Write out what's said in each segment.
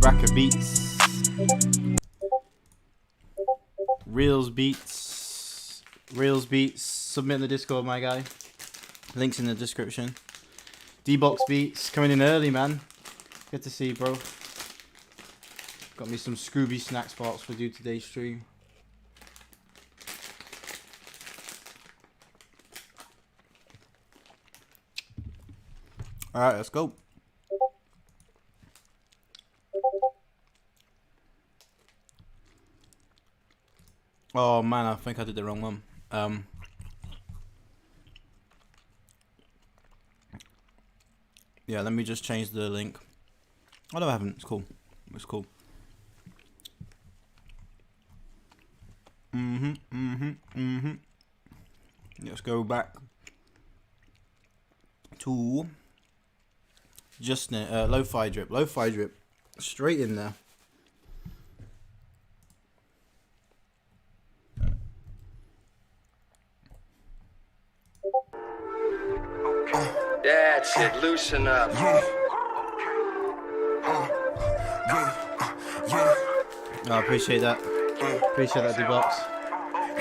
Racker Beats. Reels Beats. Reels Beats. Submit in the Discord, my guy. Links in the description. D-Box Beats. Coming in early, man. Good to see you, bro. Got me some Scooby snack spots for do today's stream. Alright, let's go. Oh man, I think I did the wrong one. Yeah, let me just change the link. Oh no, I haven't. It's cool. It's cool. Let's go back to just lo-fi drip. Lo-fi drip. Straight in there. That's it, loosen up. Oh, I appreciate that. Appreciate that, D-Box.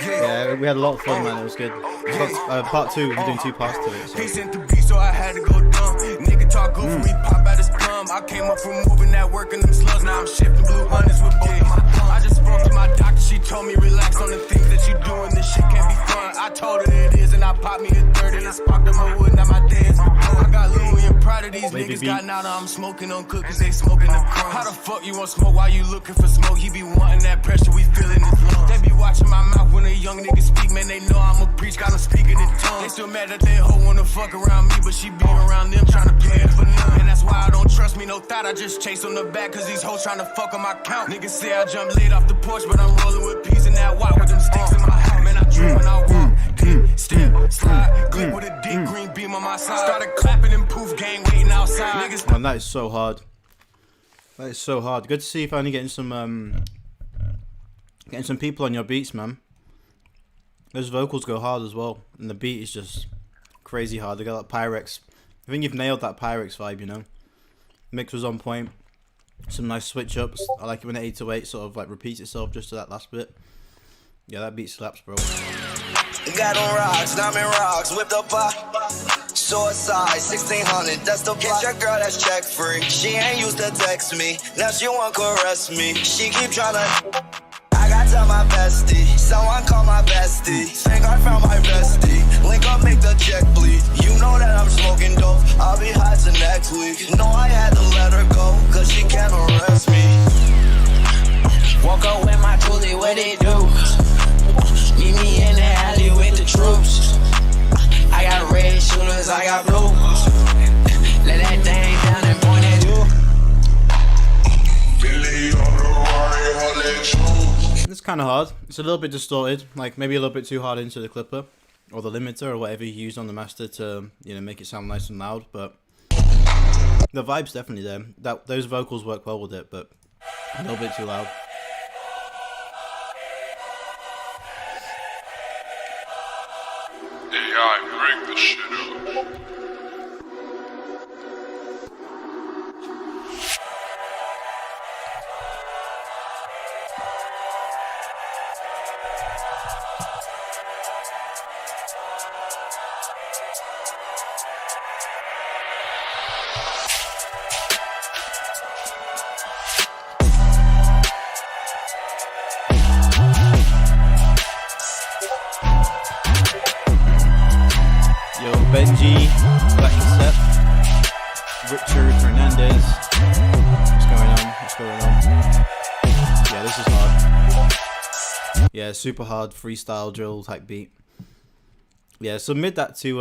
Yeah, we had a lot of fun, man. It was good. Part 2, we're doing 2 parts to it. So I had to go dumb. Nigga talk good for me, pop out his plum. I came up from moving that work and them slugs. Now I'm shifting blue hunters with both of my thumbs. I just spoke to my doctor, she told me relax on the things that you doing. This shit can't be fun. I told her it is, and I popped me a 30 and sparked up my wood. Now my day is begun. I got Louis and proud of these niggas. Got now I'm smoking on cookies, they smoking the crumbs. How the fuck you want smoke while you looking for smoke? He be wanting that pressure, we feeling his lungs. They be watching my mouth when a young nigga speak, man. They know I'm a preach, got them speaking in tongues. They still mad that they hoe wanna fuck around me, but she be around them trying to play it for none. And that's why I don't trust me, no thought. I just chase on the back, cause these hoes trying to fuck on my count. Niggas say I jump late off the porch, but I'm rolling with peas and that white with them sticks in my house. Man, I trip when I walk, dip, step, slide, clip with a dick, green beam on my side. Started clapping and poof gang waiting outside. Niggas. Man, that is so hard. That is so hard. Good to see you finally getting some people on your beats, man. Those vocals go hard as well, and the beat is just crazy hard. They got that Pyrex. I think you've nailed that Pyrex vibe, you know. Mix was on point. Some nice switch ups. I like it when the 808 sort of like repeats itself just to that last bit. Yeah, that beat slaps, bro. Got on rocks, diamond rocks, whipped up a suicide, 1600, that's the block. Your girl that's check free. She ain't used to text me, now she want caress me. She keep tryna. I got to my bestie, someone call my bestie. Think I found my bestie, link up, make the check bleed. You know that I'm smoking dope, I'll be high till next week. No, I had to let her go, cause she can't arrest me. Woke up with my toolie, what it do? Meet me in the alley with the troops. I got red shooters, I got blue. Let that thing down and point at you. It's kind of hard. It's a little bit distorted, like maybe a little bit too hard into the clipper or the limiter or whatever you use on the master to, you know, make it sound nice and loud. But the vibe's definitely there. Those vocals work well with it, but a little bit too loud. AI, break this shit up. Yo, Benji, Black Cassette, Richard Hernandez. What's going on? What's going on? Yeah, this is hard. Yeah, super hard freestyle drill type beat. Yeah, submit that to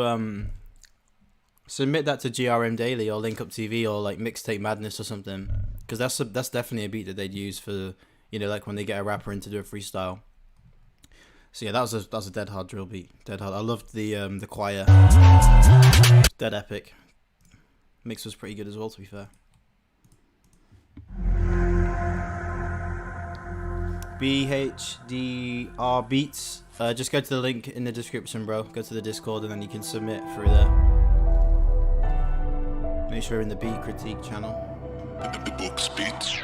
GRM Daily or Link Up TV or like Mixtape Madness or something, because that's definitely a beat that they'd use for, you know, like when they get a rapper in to do a freestyle. So yeah, that was a dead hard drill beat. Dead hard. I loved the choir. Dead epic. Mix was pretty good as well, to be fair. BHDR Beats. Just go to the link in the description, bro. Go to the Discord and then you can submit through there. Make sure you're in the Beat Critique channel. Books Beats.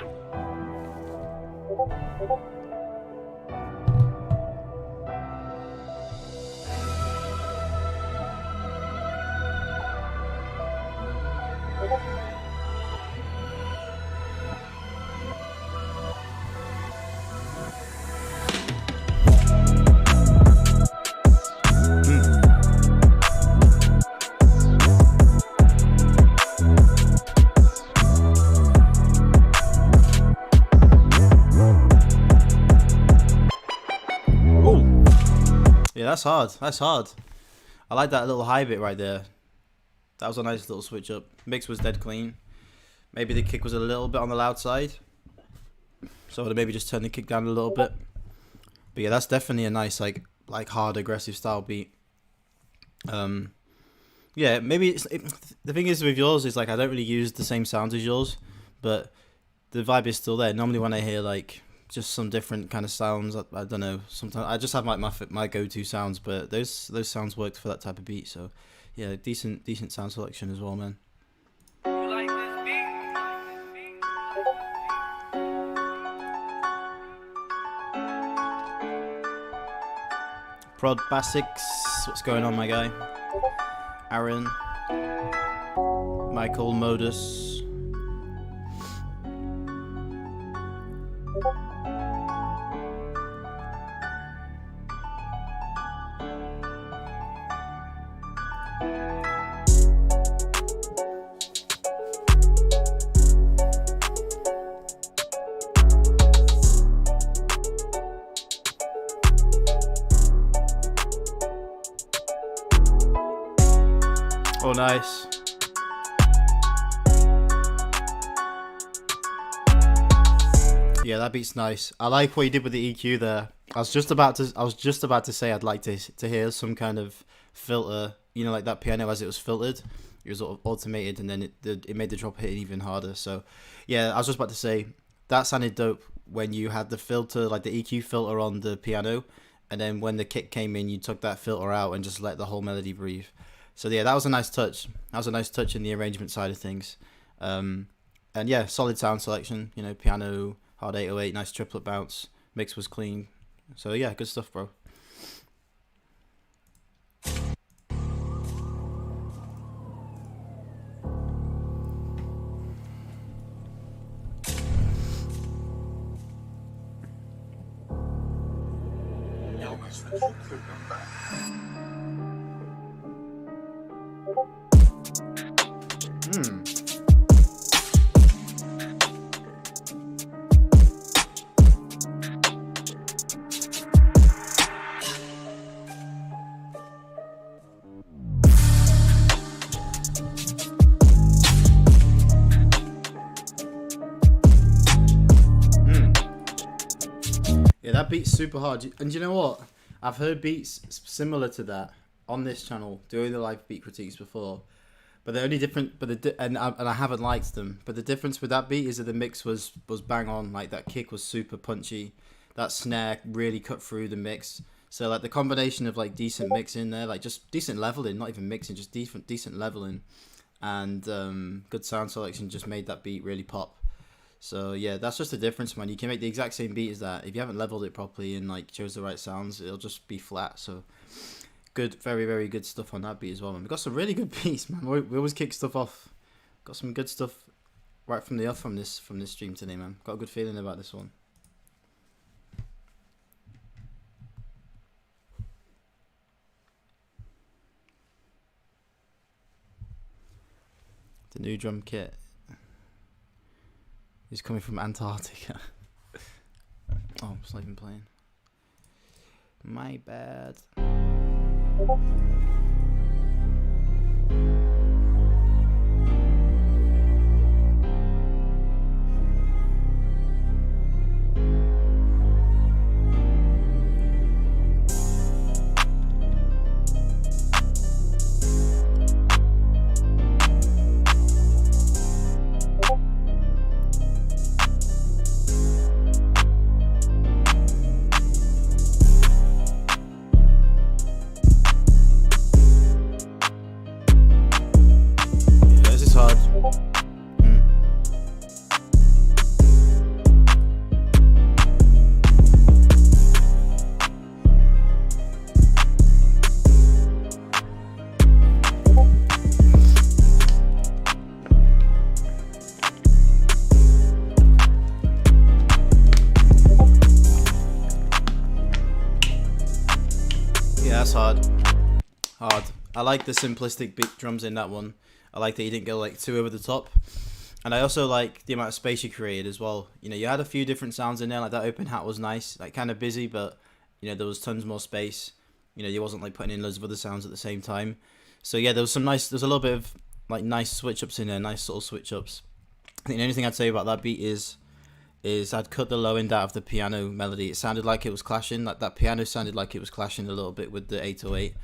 Yeah, that's hard. That's hard. I like that little high bit right there. That was a nice little switch up. Mix was dead clean. Maybe the kick was a little bit on the loud side, so I'd maybe just turn the kick down a little bit. But yeah, that's definitely a nice like hard aggressive style beat. Yeah, maybe the thing is with yours is like I don't really use the same sounds as yours, but the vibe is still there. Normally when I hear like just some different kind of sounds, I don't know, sometimes I just have like my go-to sounds, but those sounds worked for that type of beat. So yeah, decent sound selection as well, man. Prod Basics, what's going on, my guy? Aaron, Michael Modus. Oh, nice. Yeah, that beat's nice. I like what you did with the EQ there. I was just about to say I'd like to hear some kind of filter, you know, like that piano as it was filtered. It was sort of automated, and then it made the drop hit even harder. So, yeah, I was just about to say that sounded dope when you had the filter, like the EQ filter on the piano, and then when the kick came in, you took that filter out and just let the whole melody breathe. So yeah, that was a nice touch. That was a nice touch in the arrangement side of things. And yeah, solid sound selection. You know, piano, hard 808, nice triplet bounce. Mix was clean. So yeah, good stuff, bro. Yeah, that beat's super hard. And you know what? I've heard beats similar to that on this channel, doing the live beat critiques before. But they're only different. And I haven't liked them. But the difference with that beat is that the mix was bang on. Like that kick was super punchy. That snare really cut through the mix. So like the combination of like decent mixing there, like just decent leveling, not even mixing, just decent leveling, and good sound selection just made that beat really pop. So yeah, that's just the difference, man. You can make the exact same beat as that. If you haven't leveled it properly and like chose the right sounds, it'll just be flat. So good, very, very good stuff on that beat as well, man. We got some really good beats, man. We always kick stuff off. Got some good stuff right from the off from this stream today, man. Got a good feeling about this one. The new drum kit is coming from Antarctica. Oh, it's not even playing. My bad. that's hard. Hard. I like the simplistic beat drums in that one. I like that you didn't go like too over the top. And I also like the amount of space you created as well. You know, you had a few different sounds in there. Like that open hat was nice. Like kind of busy, but you know, there was tons more space. You know, you wasn't like putting in loads of other sounds at the same time. So yeah, there's a little bit of like nice switch ups in there, nice subtle switch ups. I think the only thing I'd say about that beat is I'd cut the low end out of the piano melody. It sounded like it was clashing. Like that piano sounded like it was clashing a little bit with the 808.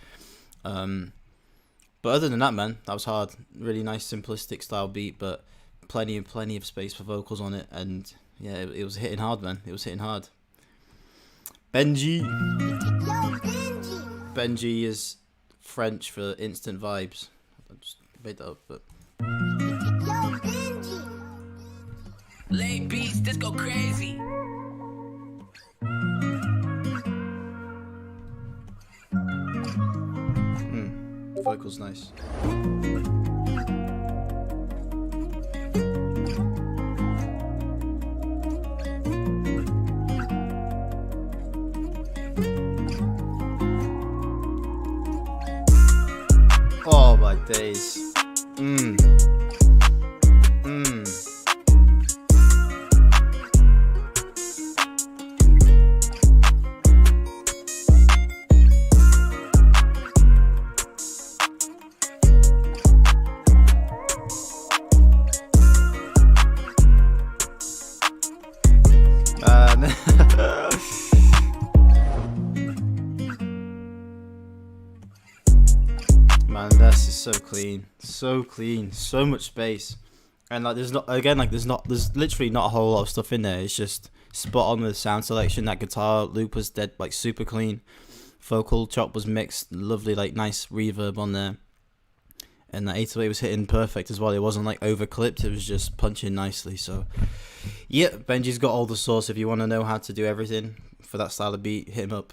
But other than that, man, that was hard. Really nice simplistic style beat, but plenty of space for vocals on it, and yeah, it was hitting hard, man. It was hitting hard. Benji. Benji is French for instant vibes. I just made that up, but. Late beats, this go crazy. Vocals nice. Oh my days. Man, this is so clean, so much space, and like there's literally not a whole lot of stuff in there. It's just spot on with sound selection. That guitar loop was dead, like super clean. Vocal chop was mixed, lovely, like nice reverb on there, and that 808 was hitting perfect as well. It wasn't like over clipped; it was just punching nicely. So, yeah, Benji's got all the sauce. If you want to know how to do everything for that style of beat, hit him up.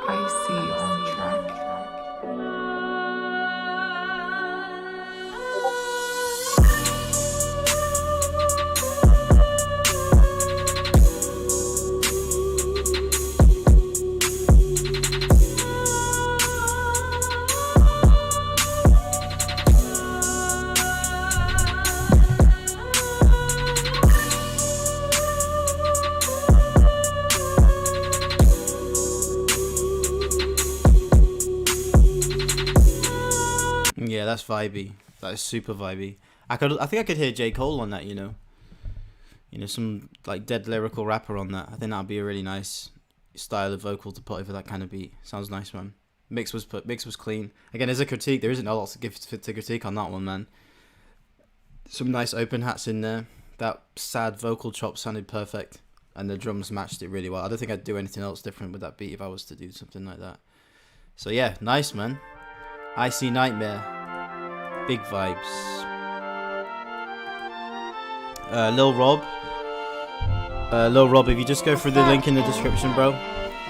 Icy on track. Yeah, that's vibey. That is super vibey. I think I could hear J. Cole on that, you know, some like dead lyrical rapper on that. I think that'd be a really nice style of vocal to put over that kind of beat. Sounds nice, man. Mix was clean. Again, as a critique, there isn't a lot to give to critique on that one, man. Some nice open hats in there. That sad vocal chop sounded perfect, and the drums matched it really well. I don't think I'd do anything else different with that beat if I was to do something like that. So yeah, nice, man. Icy Nightmare. Big vibes. Lil Rob, if you just go through the link in the description, bro,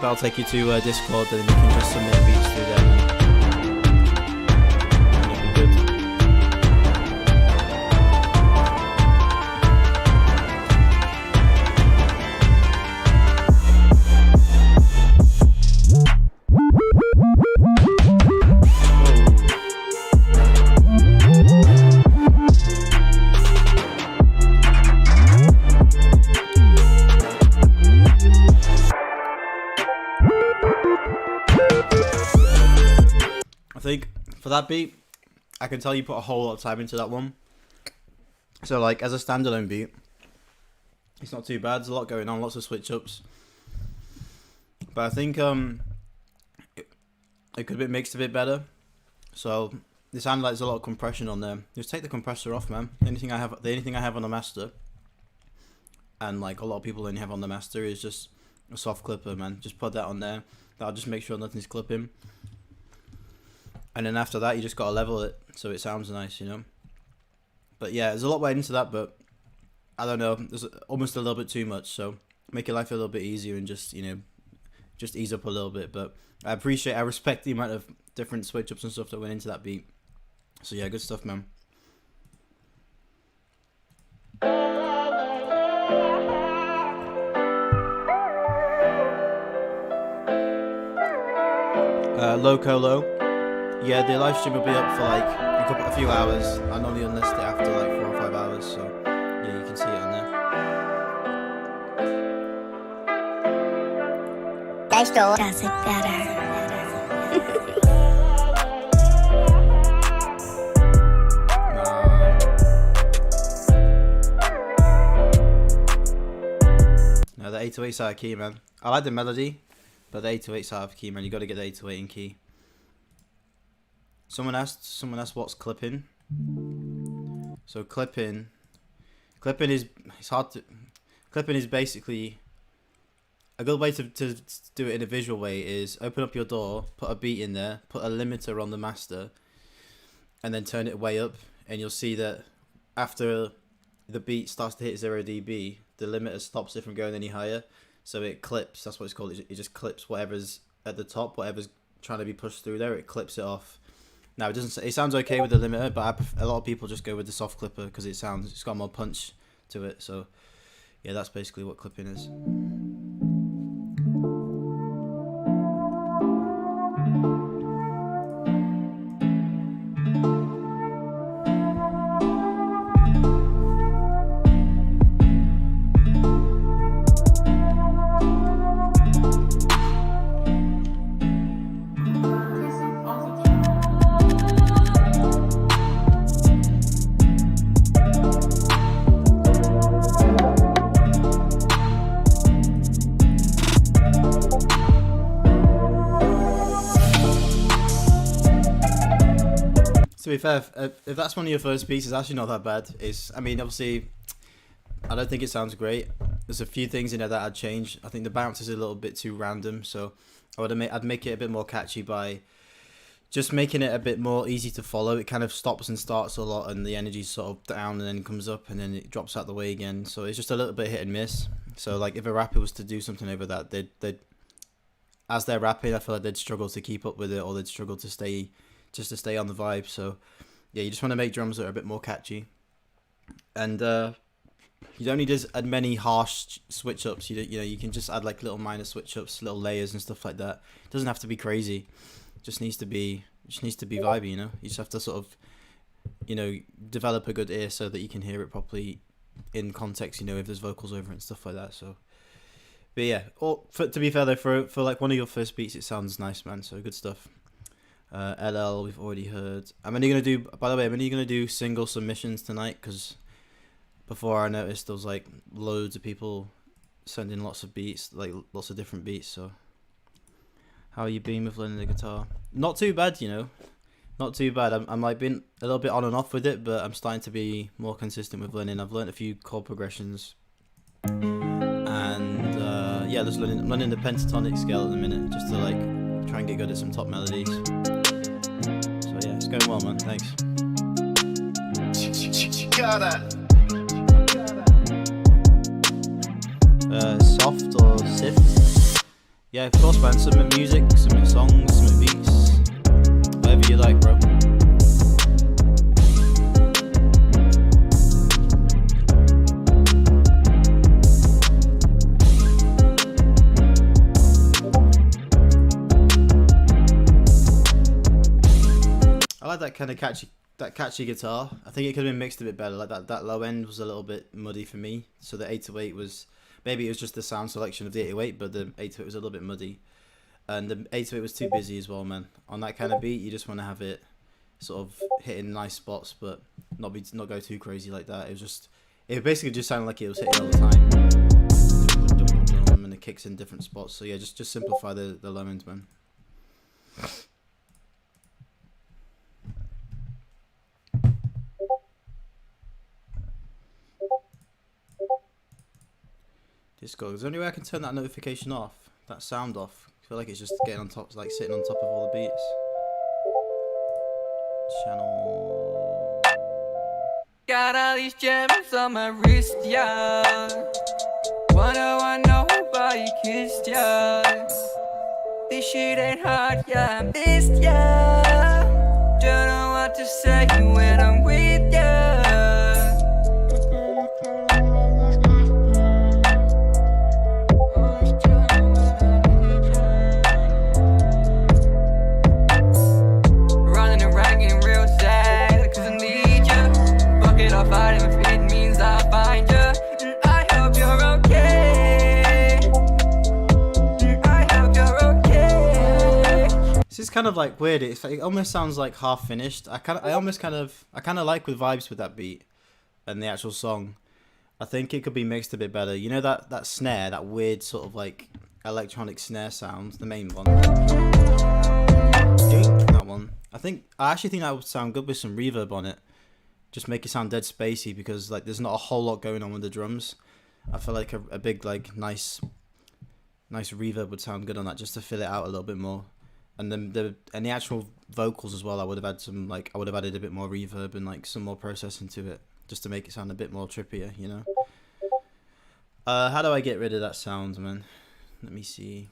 that'll take you to Discord, and you can just submit beats through there, man. It'll be good. I think for that beat, I can tell you put a whole lot of time into that one. So like as a standalone beat, it's not too bad. There's a lot going on, lots of switch ups. But I think it could be mixed a bit better. So it sounded like there's a lot of compression on there. Just take the compressor off, man. The only thing I have on the master, and like a lot of people only have on the master, is just a soft clipper, man. Just put that on there. That'll just make sure nothing's clipping. And then after that, you just gotta level it so it sounds nice, you know. But yeah, there's a lot went into that, but I don't know, there's almost a little bit too much. So make your life a little bit easier and just, you know, just ease up a little bit. But I respect the amount of different switch ups and stuff that went into that beat. So yeah, good stuff, man. Loco Low. Yeah, the live stream will be up for like a few hours. I normally unlist it after like 4 or 5 hours, so yeah, you can see it on there. Esto does it better. No, the 808's out of key, man. I like the melody, but the 808's out of key, man. You got to get the 808 in key. Someone asked what's clipping. So clipping is, it's hard to, clipping is basically, a good way to do it in a visual way is open up your door, put a beat in there, put a limiter on the master, and then turn it way up, and you'll see that after the beat starts to hit 0 dB, the limiter stops it from going any higher, so it clips. That's what it's called. It just clips whatever's at the top, whatever's trying to be pushed through there. It clips it off. Now it doesn't. It sounds okay with the limiter, but a lot of people just go with the soft clipper because it's got more punch to it. So yeah, that's basically what clipping is. To be fair, if that's one of your first beats, it's actually not that bad. I mean, obviously, I don't think it sounds great. There's a few things in there that I'd change. I think the bounce is a little bit too random, so I'd make it a bit more catchy by just making it a bit more easy to follow. It kind of stops and starts a lot, and the energy's sort of down and then comes up, and then it drops out the way again. So it's just a little bit hit and miss. So like, if a rapper was to do something over that, they'd as they're rapping, I feel like they'd struggle to keep up with it, or they'd struggle to stay on the vibe. So yeah, you just want to make drums that are a bit more catchy, and you don't need as many harsh switch ups. You can just add like little minor switch ups, little layers and stuff like that. It doesn't have to be crazy. It just needs to be vibey. You just have to sort of develop a good ear so that you can hear it properly in context. If there's vocals over it and stuff like that. So but yeah, to be fair though, for like one of your first beats, it sounds nice, man. So good stuff. LL we've already heard. I'm only gonna do single submissions tonight, because before I noticed there was like loads of people sending lots of beats, like lots of different beats. So how are you been with learning the guitar? Not too bad, not too bad. I'm like been a little bit on and off with it, but I'm starting to be more consistent with learning. I've learned a few chord progressions, and yeah, I'm learning the pentatonic scale at the minute, just to like try and get good at some top melodies. So yeah, it's going well, man. Thanks. Soft or sift? Yeah, of course, man. Submit music, submit songs, submit beats, whatever you like, bro. I like that kind of catchy guitar. I think it could have been mixed a bit better. Like that low end was a little bit muddy for me. So the 808 was, maybe it was just the sound selection of the 808, but the 808 was a little bit muddy, and the 808 was too busy as well, man. On that kind of beat, you just want to have it sort of hitting nice spots, but not go too crazy like that. It basically just sounded like it was hitting all the time, and the kicks in different spots. So yeah, just simplify the low ends, man. Discord. Is there any way I can turn that notification off? That sound off? I feel like it's just getting on top, like sitting on top of all the beats. Channel. Got all these gems on my wrist, yeah. Wonder why nobody kissed ya. This shit ain't hard, yeah, I missed ya. Don't know what to say when I'm with ya. Running around getting real sad, cause I need ya. Fuck it, I'll fight him if it means I'll find ya. And I hope you're okay. And I hope you're okay. This is kind of like weird. It almost sounds like half finished. I kind of like with vibes with that beat and the actual song. I think it could be mixed a bit better. You know that snare, that weird sort of like electronic snare sound, the main one. That one. I actually think that would sound good with some reverb on it. Just make it sound dead spacey because like there's not a whole lot going on with the drums. I feel like a big like nice reverb would sound good on that just to fill it out a little bit more. And then the actual vocals as well, I would have added a bit more reverb and like some more processing to it just to make it sound a bit more trippier, you know. How do I get rid of that sound, man? Let me see.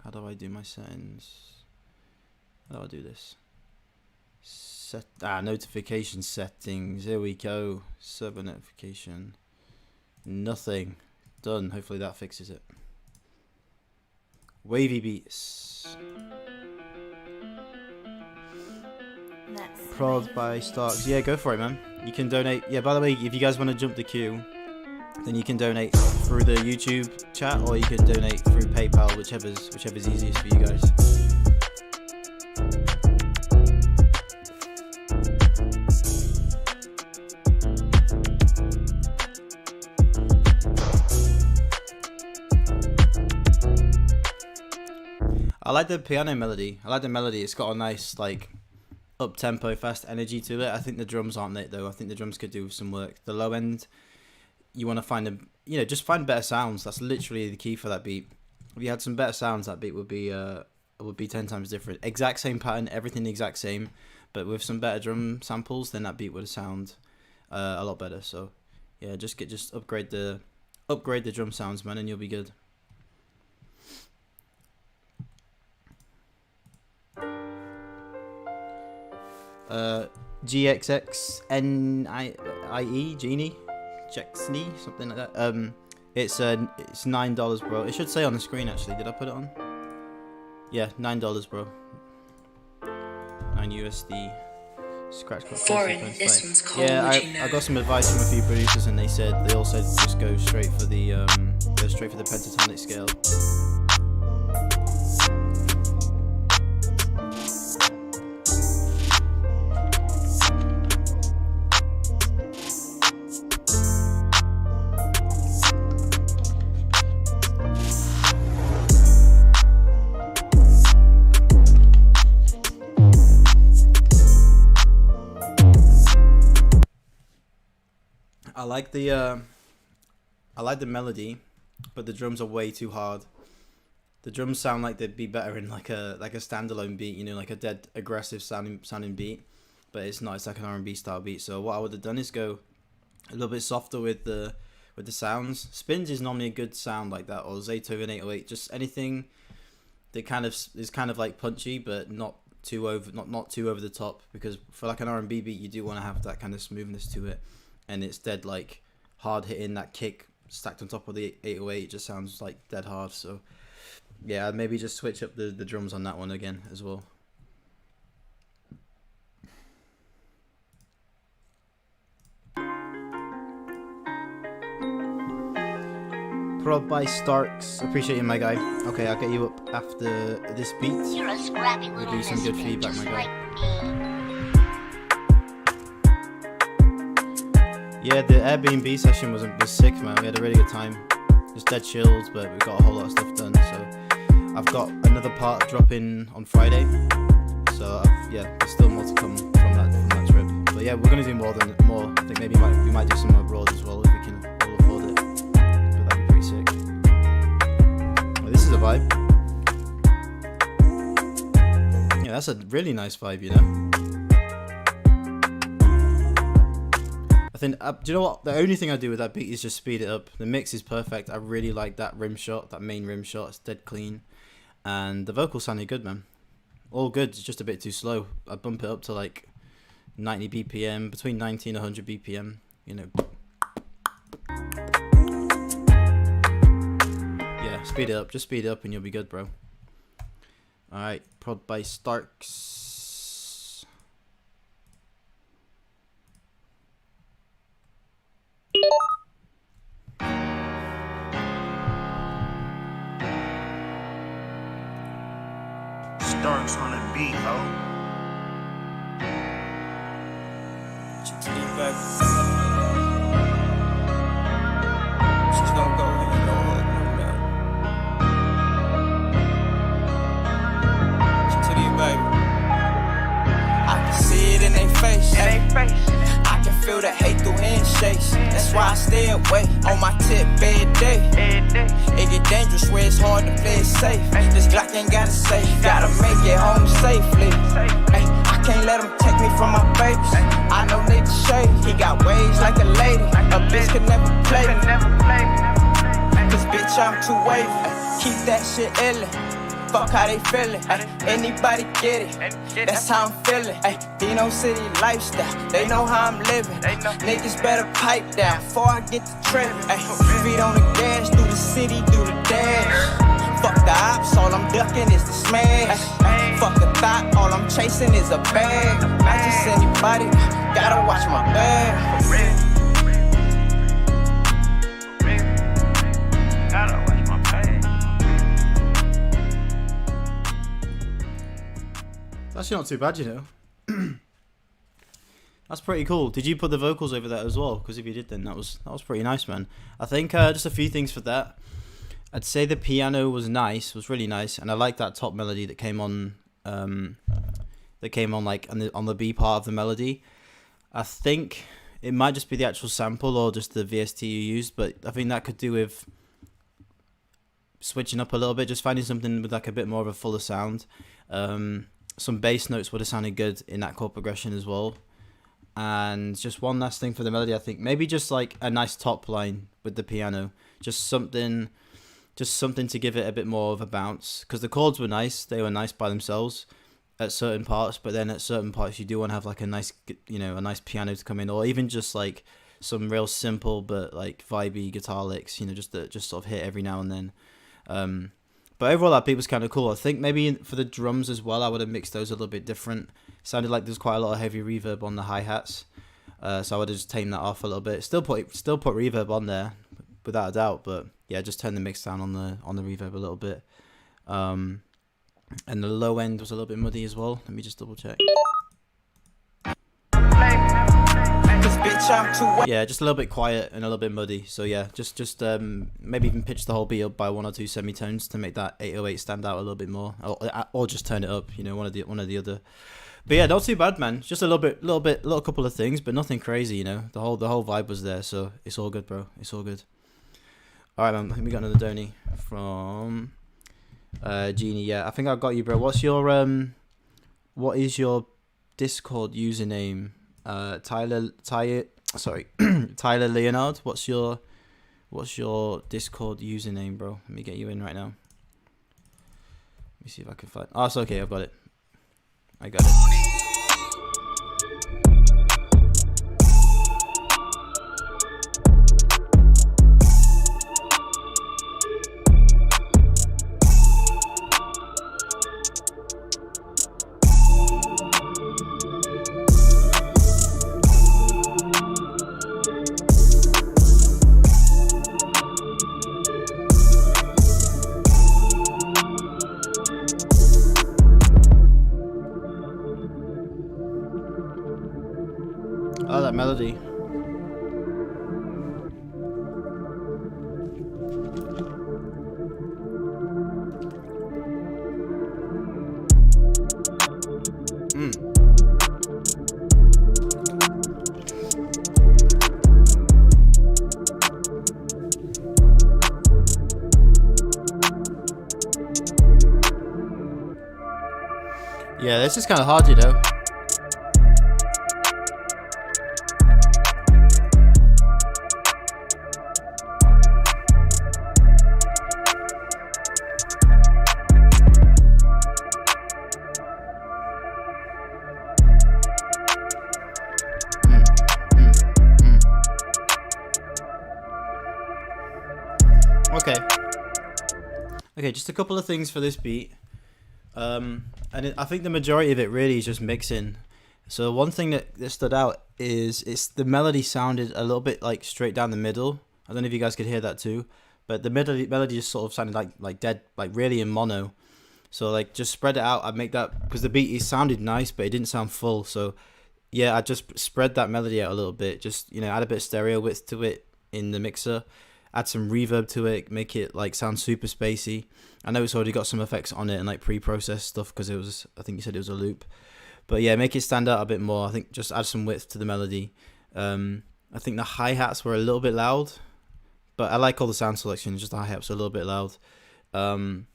How do I do my settings? How do I do this? Notification settings. Here we go. Server notification. Nothing. Done. Hopefully that fixes it. Wavy beats. Prod by Starks. Yeah, go for it, man. You can donate. Yeah, by the way, if you guys want to jump the queue, then you can donate through the YouTube chat or you can donate through PayPal, whichever's easiest for you guys. I like the piano melody. I like the melody. It's got a nice like up-tempo, fast energy to it. I think the drums aren't it though. I think the drums could do some work. The low end, you want to find just find better sounds. That's literally the key for that beat. If you had some better sounds, that beat would be 10 times different. Exact same pattern, everything the exact same, but with some better drum samples, then that beat would sound a lot better. So yeah, just upgrade the drum sounds, man, and you'll be good. GXXNIE Genie Jexney, something like that. It's $9, bro. It should say on the screen actually. Did I put it on? Yeah, $9, bro. 9 USD. Scratch code. Foreign, this one's called. Yeah, I got some advice from a few producers and they all said just go straight for the pentatonic scale. I like the melody, but the drums are way too hard. The drums sound like they'd be better in like a standalone beat, you know, like a dead aggressive sounding beat, but it's not. It's like an R&B style beat. So what I would have done is go a little bit softer with the sounds. Spins is normally a good sound like that, or Zaytoven 808, just anything that is kind of like punchy, but not too over the top, because for like an R&B beat, you do want to have that kind of smoothness to it. And it's dead like hard hitting, that kick stacked on top of the 808, it just sounds like dead hard. So yeah, I'd maybe just switch up the drums on that one again as well. Prod by Starks. Appreciate you, my guy. Okay, I'll get you up after this beat. You're a scrappy Give little you some good misfit, feedback, just my guy. like me. Yeah, the Airbnb session was sick, man. We had a really good time. Just dead chilled, but we got a whole lot of stuff done. So I've got another part dropping on Friday. So there's still more to come from that trip. But yeah, we're gonna do more. I think maybe we might do some abroad as well if we can all afford it. But that'd be pretty sick. Well, this is a vibe. Yeah, that's a really nice vibe, you know. I think, do you know what? The only thing I do with that beat is just speed it up. The mix is perfect. I really like that rim shot, that main rim shot. It's dead clean. And the vocals sounded good, man. All good. It's just a bit too slow. I bump it up to like 90 BPM, between 90 and 100 BPM, you know. Yeah, speed it up. Just speed it up and you'll be good, bro. Alright, prod by Starks. Starks on the beat, ho. GTD, baby. She's gonna go ahead and go up, no doubt. GTD, baby. I can see it in their face. I can feel the hate through handshakes. That's why I stay away on my tip every day. It get dangerous where it's hard to play it safe. This Glock ain't got a safe. Gotta make it home safely. Ay, I can't let them take me from my babies. I know niggas shade. He got waves like a lady. A bitch can never play me. Cause bitch, I'm too wavy. Keep that shit illin'. Fuck how they feelin'. Anybody get it? That's how I'm feelin'. Dino City lifestyle. They know how I'm living. Niggas better pipe down before I get to trippin'. Feet on the gas, through the city, do the dash. Fuck the ops, all I'm ducking is the smash. Fuck a thought, all I'm chasing is a bag. Not just anybody, gotta watch my back. Gotta watch my pay. That's not too bad, you know. That's pretty cool. Did you put the vocals over that as well? Because if you did, then that was pretty nice, man. I think just a few things for that. I'd say the piano was nice, was really nice, and I like that top melody that came on, like on the B part of the melody. I think it might just be the actual sample or just the VST you used, but I think that could do with switching up a little bit, just finding something with like a bit more of a fuller sound. Some bass notes would have sounded good in that chord progression as well. And just one last thing for the melody, I think maybe just like a nice top line with the piano, just something to give it a bit more of a bounce, because the chords were nice, they were nice by themselves at certain parts, but then at certain parts you do want to have like a nice, you know, a nice piano to come in, or even just like some real simple but like vibey guitar licks, you know, just sort of hit every now and then. But overall that beat was kind of cool. I think maybe for the drums as well, I would have mixed those a little bit different. Sounded like there's quite a lot of heavy reverb on the hi-hats, so I would have just tamed that off a little bit. Still put reverb on there, without a doubt, but yeah, just turn the mix down on the reverb a little bit. And the low end was a little bit muddy as well. Let me just double check. Yeah, just a little bit quiet and a little bit muddy. So yeah, just maybe even pitch the whole beat up by 1 or 2 semitones to make that 808 stand out a little bit more, or just turn it up. You know, one or the other. But yeah, not too bad, man. Just a little couple of things, but nothing crazy. You know, the whole vibe was there, so it's all good, bro. It's all good. All right, man. I think we got another donny from Genie. Yeah, I think I got you, bro. What is your Discord username? Tyler Leonard. What's your Discord username, bro? Let me get you in right now. Let me see if I can find. Oh, it's okay. I've got it. I got it. Oh, that melody. Yeah, this is kind of hard, you know. Okay. Okay, just a couple of things for this beat. I think the majority of it really is just mixing. So one thing that stood out is the melody sounded a little bit like straight down the middle. I don't know if you guys could hear that too, but the melody just sort of sounded like dead, like really in mono. So like just spread it out. I'd make that, because the beat, it sounded nice, but it didn't sound full. So yeah, I just spread that melody out a little bit. Just, you know, add a bit of stereo width to it in the mixer. Add some reverb to it, make it like sound super spacey. I know it's already got some effects on it and like pre-processed stuff, because it was, I think you said it was a loop. But yeah, make it stand out a bit more. I think just add some width to the melody. I think the hi-hats were a little bit loud, but I like all the sound selection, just the hi-hats are a little bit loud. And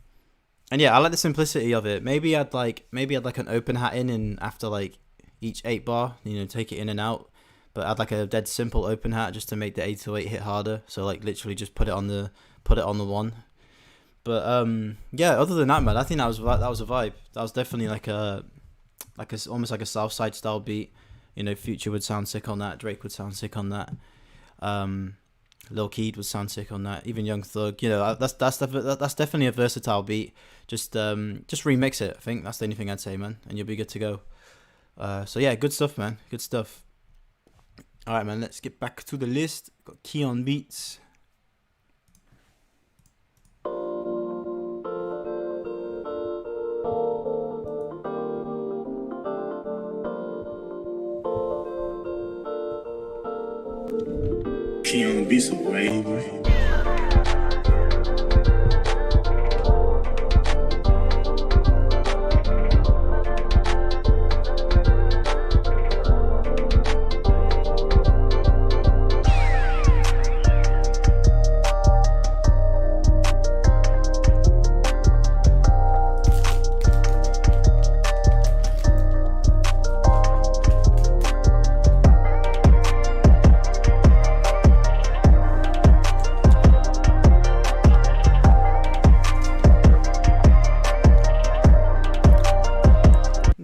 yeah, I like the simplicity of it. Maybe I'd like an open hat in after like each 8 bar, you know, take it in and out. But I'd like a dead simple open hat just to make the 808 hit harder. So like literally just put it on the one. But yeah, other than that, man, I think that was a vibe. That was definitely like almost like a Southside style beat. You know, Future would sound sick on that. Drake would sound sick on that. Lil Keed would sound sick on that. Even Young Thug. You know, that's definitely a versatile beat. Just remix it. I think that's the only thing I'd say, man, and you'll be good to go. So yeah, good stuff, man. Good stuff. All right, man. Let's get back to the list. Got Keon Beats. Keon Beats away.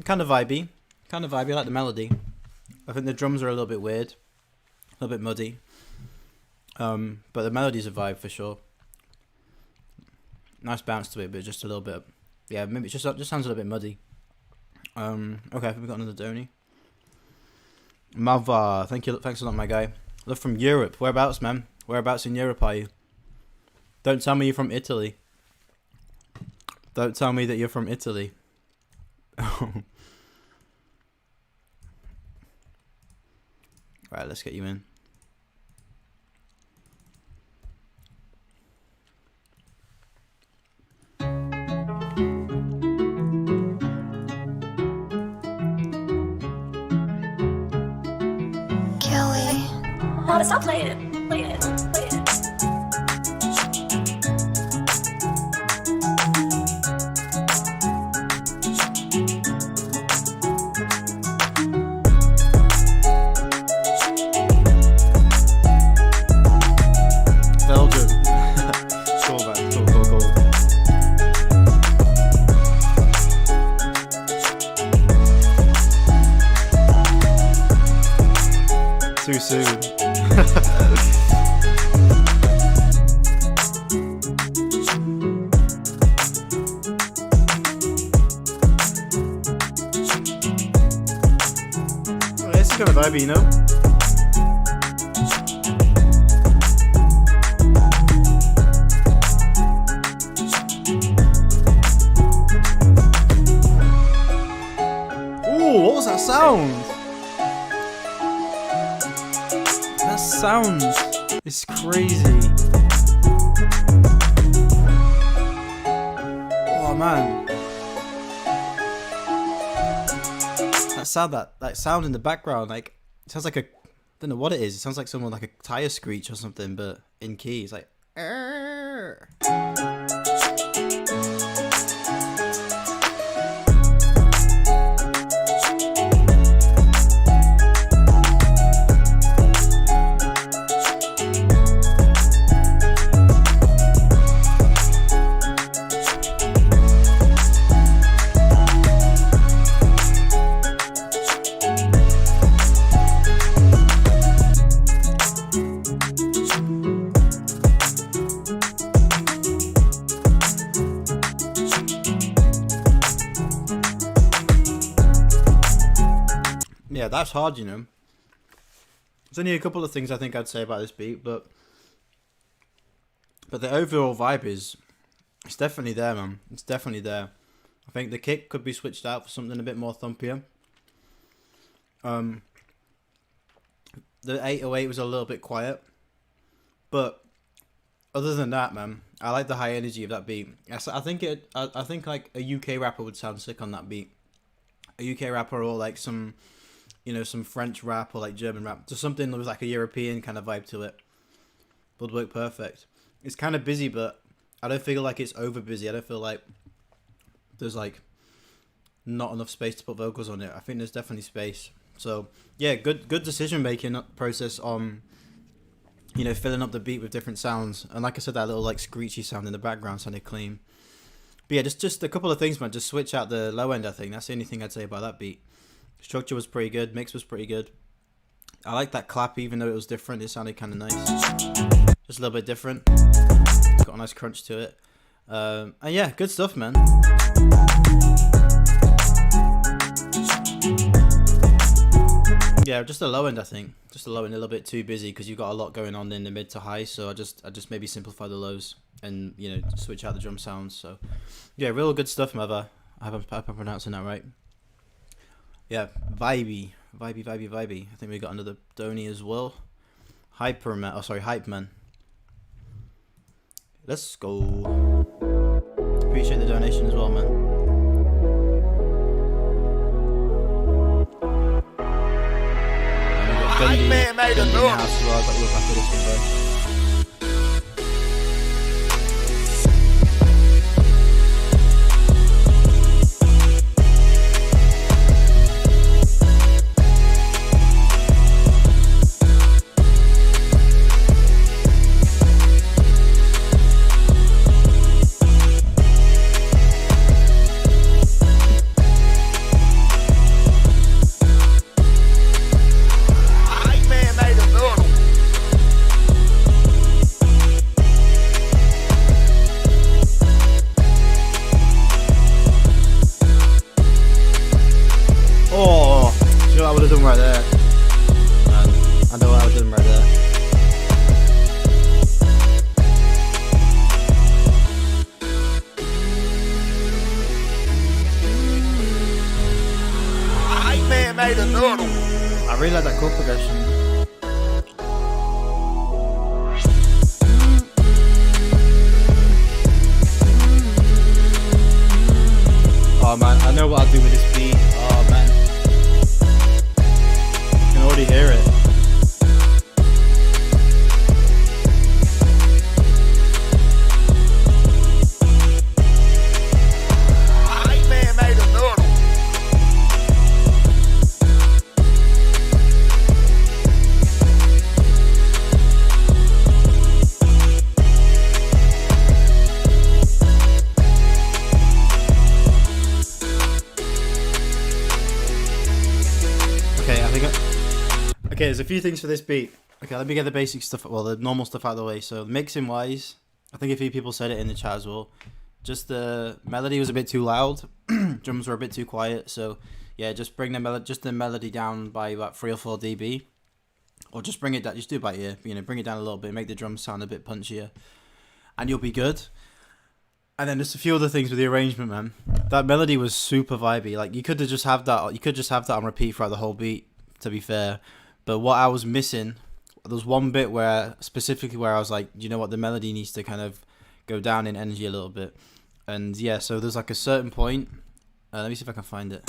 Kind of vibey. I like the melody. I think the drums are a little bit weird, a little bit muddy. But the melody's a vibe for sure. Nice bounce to it, but just a little bit. Yeah, maybe it just sounds a little bit muddy. Okay, we've got another Donny. Malvar, thanks a lot, my guy. Love from Europe. Whereabouts, man? Whereabouts in Europe are you? Don't tell me you're from Italy. Don't tell me that you're from Italy. Right, let's get you in. Kelly. Mama, stop playing it. Play it. Play it. Belgium. Cool, man. Cool. Too soon. Well, this is kind of vibey, you know? What was that sound? That sound is crazy. Oh man. That sound in the background, like, it sounds like I don't know what it is. It sounds like someone, like a tire screech or something, but in key. It's like Arr. yeah, that's hard, you know. There's only a couple of things I think I'd say about this beat, but the overall vibe is, it's definitely there, man. It's definitely there. I think the kick could be switched out for something a bit more thumpier. The 808 was a little bit quiet, but other than that, man, I like the high energy of that beat. I think like a UK rapper would sound sick on that beat. A UK rapper or like some, you know, some French rap or like German rap, just something that was like a European kind of vibe to it would work perfect. It's kind of busy, but I don't feel like it's over busy. I don't feel like there's like not enough space to put vocals on it. I think there's definitely space. So yeah, good decision making process on, you know, filling up the beat with different sounds. And like I said, that little like screechy sound in the background sounded clean. But yeah, just a couple of things, man. Just switch out the low end, I think. That's the only thing I'd say about that beat. Structure was pretty good. Mix was pretty good. I like that clap, even though it was different. It sounded kind of nice. Just a little bit different. It's got a nice crunch to it. And yeah, good stuff, man. Yeah, just the low end, I think. Just the low end, a little bit too busy because you've got a lot going on in the mid to high. So I just maybe simplify the lows and, you know, switch out the drum sounds. So yeah, real good stuff, mother. I hope I'm pronouncing that right. Yeah, vibey. I think we got another Donny as well. Hype man. Let's go. Appreciate the donation as well, man. Hype man made a noise. I really like that chord progression. Oh man, I know what I'll do with this beat. Oh man, I can already hear it. Okay, there's a few things for this beat. Okay, let me get the basic stuff, well, the normal stuff out of the way. So mixing wise, I think a few people said it in the chat as well. Just the melody was a bit too loud. Drums were a bit too quiet. So yeah, just bring the melody down by about 3 or 4 dB, or just bring it down. Just do it by ear. You know, bring it down a little bit, make the drums sound a bit punchier, and you'll be good. And then just a few other things with the arrangement, man. That melody was super vibey. Like you could just have that on repeat throughout the whole beat. To be fair. But what I was missing, there was one bit where I was like, you know what, the melody needs to kind of go down in energy a little bit. And yeah, so there's like a certain point. Let me see if I can find it.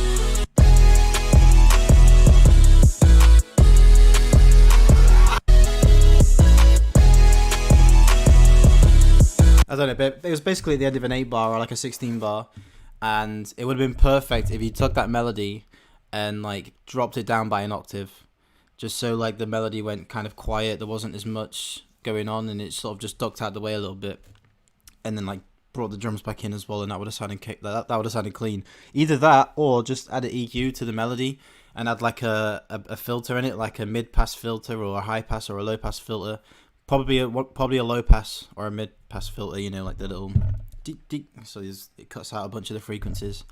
I don't know, but it was basically at the end of an 8 bar or like a 16 bar. And it would have been perfect if you took that melody and like dropped it down by an octave. Just so like the melody went kind of quiet, there wasn't as much going on, and it sort of just ducked out the way a little bit, and then like brought the drums back in as well, and that would have sounded that would have sounded clean. Either that, or just add an EQ to the melody and add like a filter in it, like a mid pass filter or a high pass or a low pass filter, probably a low pass or a mid pass filter. You know, like the little deep, so it cuts out a bunch of the frequencies,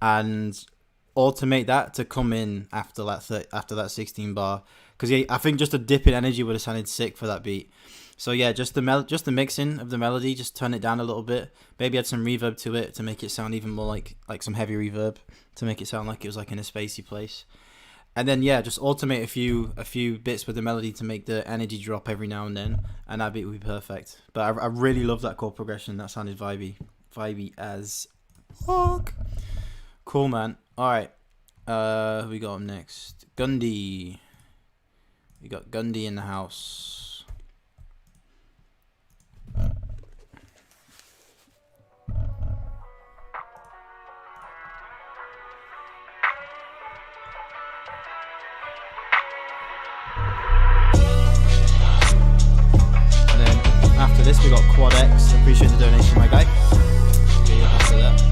and automate that to come in after that 16 bar, because yeah, I think just a dip in energy would have sounded sick for that beat. So yeah, just the mixing of the melody, just turn it down a little bit. Maybe add some reverb to it to make it sound even more like some heavy reverb to make it sound like it was like in a spacey place. And then yeah, just automate a few bits with the melody to make the energy drop every now and then, and that beat would be perfect. But I really love that chord progression. That sounded vibey as fuck. Cool, man. All right, who we got up next? Gundy. We got Gundy in the house. After this, we got Quad X. Appreciate the donation, my guy. Okay, after that.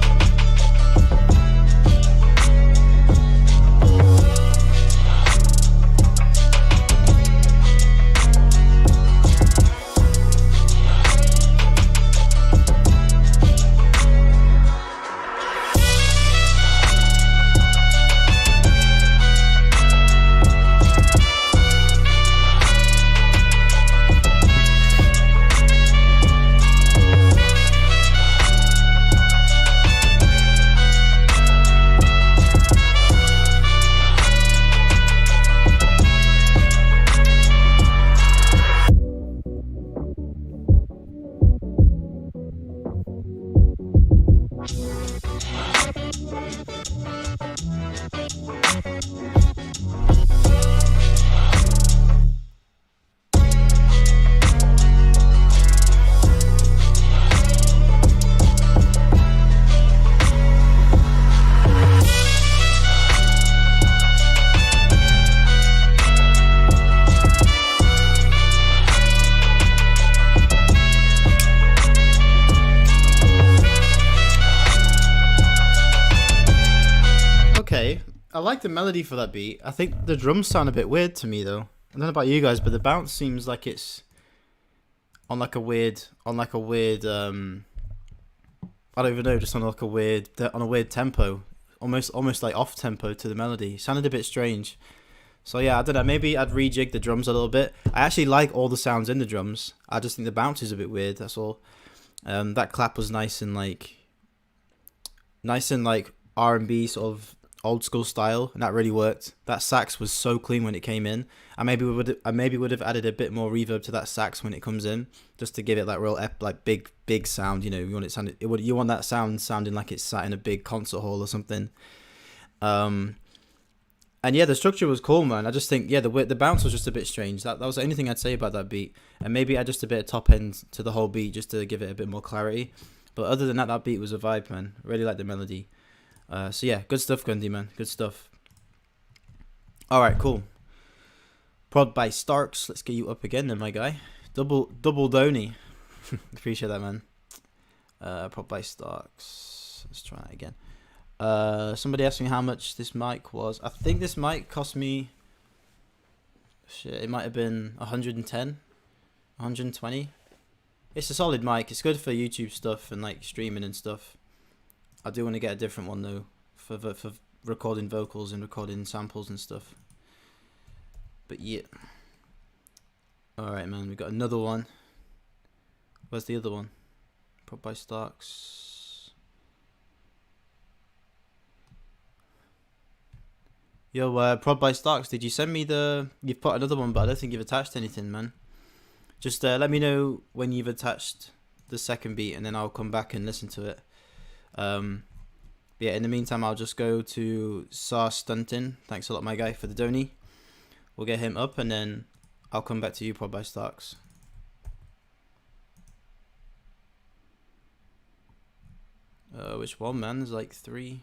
I like the melody for that beat. I think the drums sound a bit weird to me though. I don't know about you guys, but the bounce seems like it's on like a weird I don't even know, just on like a weird tempo, almost like off tempo to the melody. It sounded a bit strange. So yeah, I don't know, maybe I'd rejig the drums a little bit. I actually like all the sounds in the drums. I just think the bounce is a bit weird, that's all. That clap was nice and like R&B sort of old school style, and that really worked. That sax was so clean when it came in. I maybe would have added a bit more reverb to that sax when it comes in, just to give it that real big sound. You know, you want that sound sounding like it's sat in a big concert hall or something. And yeah, the structure was cool, man. I just think the bounce was just a bit strange. That was the only thing I'd say about that beat. And maybe add just a bit of top end to the whole beat just to give it a bit more clarity. But other than that, that beat was a vibe, man. Really like the melody. So yeah, good stuff, Gundy, man. Good stuff. Alright, cool. Prod by Starks. Let's get you up again then, my guy. Double Donny. Appreciate that, man. Prod by Starks. Let's try it again. Somebody asked me how much this mic was. I think this mic cost me... Shit, it might have been 110, 120. It's a solid mic. It's good for YouTube stuff and like streaming and stuff. I do want to get a different one though for recording vocals and recording samples and stuff. But yeah. Alright, man, we got another one. Where's the other one? Prod by Starks. Yo, Prod by Starks, did you send me you've put another one, but I don't think you've attached anything, man. Just let me know when you've attached the second beat and then I'll come back and listen to it. Yeah, in the meantime, I'll just go to Sar Stuntin. Thanks a lot, my guy, for the donny. We'll get him up and then I'll come back to you, Prod by Starks. Which one, man? There's like 3.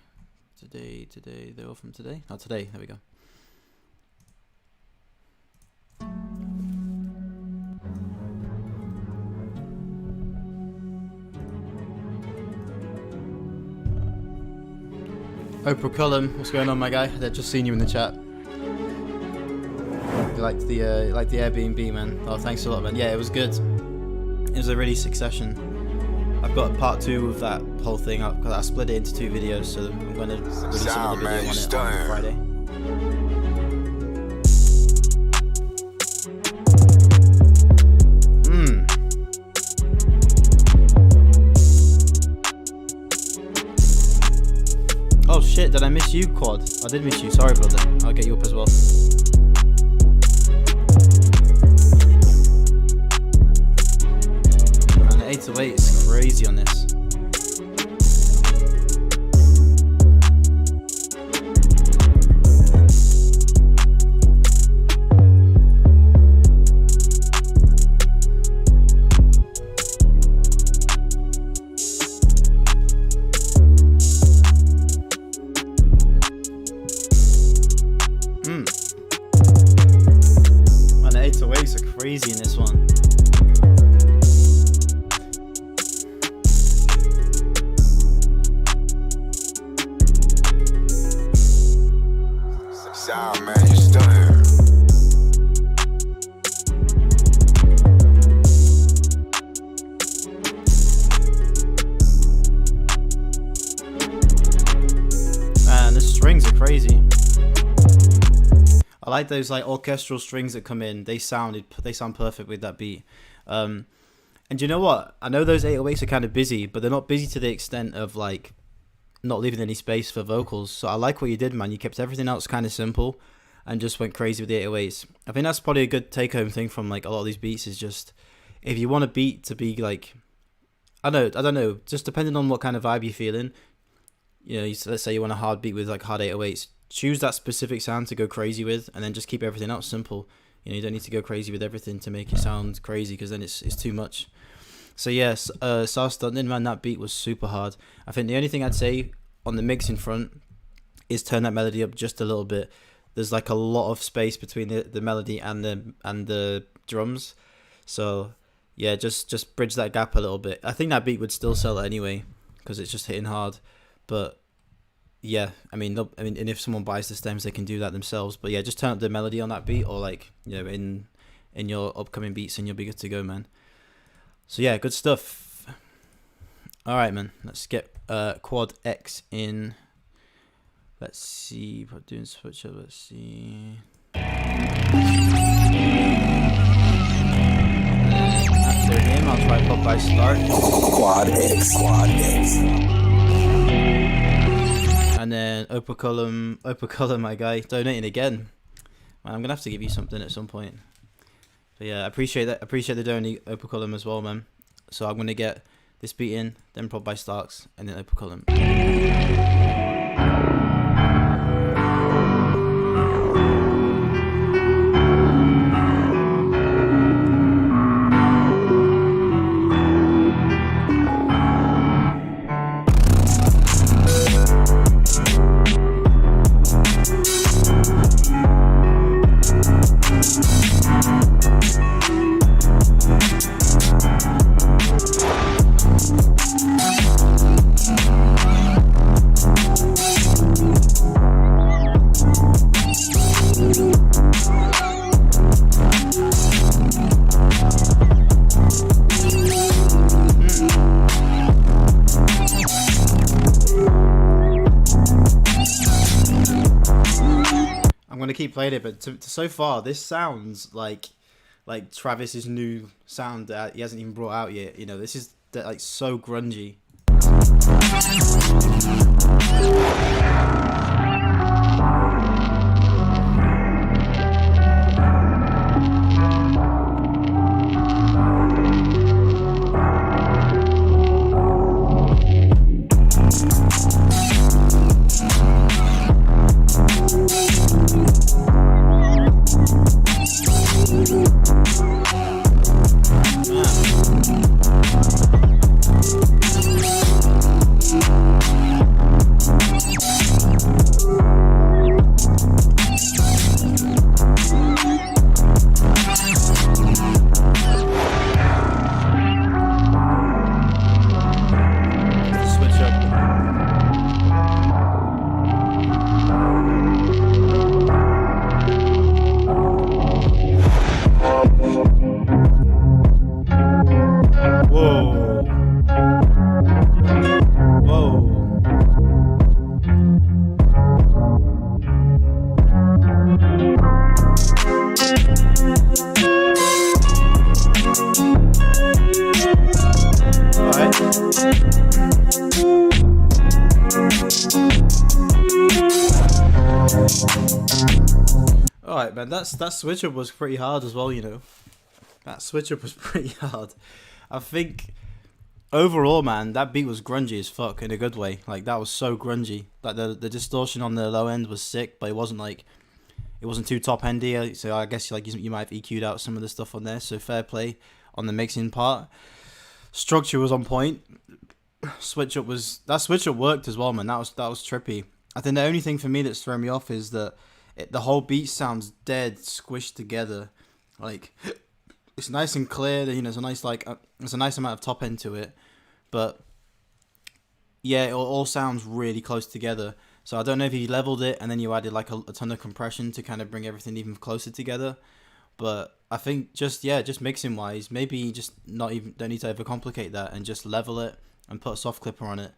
Today, they're all from today? Oh, today, there we go. Oprah Cullum, what's going on, my guy? They've just seen you in the chat. You liked the Airbnb, man. Oh, thanks a lot, man. Yeah, it was good. It was a really sick session. I've got part 2 of that whole thing up because I split it into 2 videos, so I'm gonna release another video on it on Friday. Oh shit, did I miss you, Quad? I did miss you, sorry brother. I'll get you up as well. Man, the 808 is crazy on this. Man, the 808s are crazy in this one. Sound man, you still here. Man, the strings are crazy. I like those like orchestral strings that come in. They sound perfect with that beat. And you know what? I know those 808s are kind of busy, but they're not busy to the extent of like not leaving any space for vocals. So I like what you did, man. You kept everything else kind of simple and just went crazy with the 808s. I think that's probably a good take-home thing from like a lot of these beats is just if you want a beat to be like, I don't know, just depending on what kind of vibe you're feeling. You know, let's say you want a hard beat with like hard 808s. Choose that specific sound to go crazy with, and then just keep everything else simple. You know, you don't need to go crazy with everything to make it sound crazy, because then it's too much. So yes, Star Stunting, man, that beat was super hard. I think the only thing I'd say on the mixing front is turn that melody up just a little bit. There's like a lot of space between the melody and the drums. So yeah, just bridge that gap a little bit. I think that beat would still sell anyway, because it's just hitting hard. But yeah, I mean, and if someone buys the stems, they can do that themselves. But yeah, just turn up the melody on that beat, or like, you know, in your upcoming beats, and you'll be good to go, man. So yeah, good stuff. All right, man. Let's get Quad X in. Let's see. We're doing switch up. Let's see. After him, I'll try Pop by Start. Quad X. And then Opaculum, my guy, donating again. Man, I'm gonna have to give you something at some point. But yeah, I appreciate that. Appreciate the donate, Opaculum, as well, man. So I'm gonna get this beat in, then Prod by Starks, and then Opaculum. I'm gonna keep playing it, but so far this sounds like Travis's new sound that he hasn't even brought out yet. You know, this is like so grungy. right, man. That switch up was pretty hard as well, you know. That switch up was pretty hard. I think overall, man, that beat was grungy as fuck in a good way. Like that was so grungy. Like the distortion on the low end was sick, but it wasn't too top endy. So I guess like you might have EQ'd out some of the stuff on there. So fair play on the mixing part. Structure was on point. Switch up worked as well, man. That was trippy. I think the only thing for me that's throwing me off is that the whole beat sounds dead squished together. Like it's nice and clear. You know, there's a nice amount of top end to it, but yeah, it all sounds really close together. So I don't know if you leveled it and then you added like a ton of compression to kind of bring everything even closer together. But I think just mixing wise, maybe just don't need to overcomplicate that and just level it and put a soft clipper on it,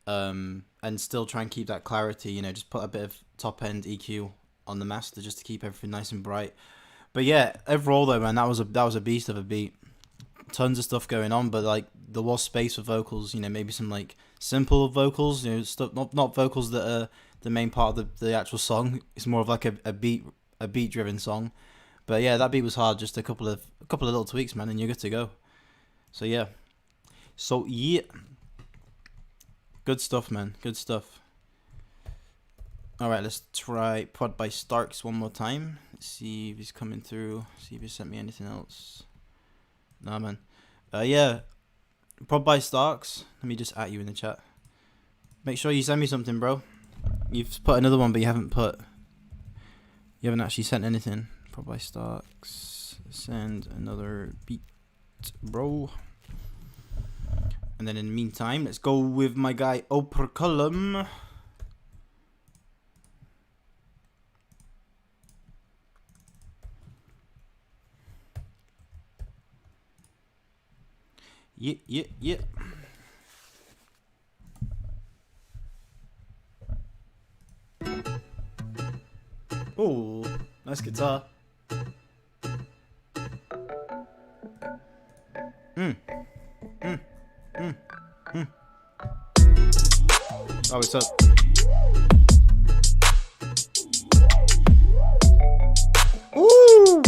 and still try and keep that clarity. You know, just put a bit of top end EQ on the master just to keep everything nice and bright. But yeah, overall though, man, that was a beast of a beat. Tons of stuff going on, but like there was space for vocals. You know, maybe some like simple vocals. You know, stuff not vocals that are the main part of the actual song. It's more of like a beat driven song. But yeah, that beat was hard. Just a couple of little tweaks, man, and you're good to go. So yeah. Good stuff, man. Good stuff. Alright, let's try Prod by Starks one more time. Let's see if he's coming through. See if he sent me anything else. Nah, man. Yeah. Prod by Starks. Let me just at you in the chat. Make sure you send me something, bro. You've put another one, but you haven't actually sent anything. Prod by Starks. Send another beat, bro. And then in the meantime, let's go with my guy Operculum. Yeah. Oh, nice guitar. Oh, what's up? Ooh!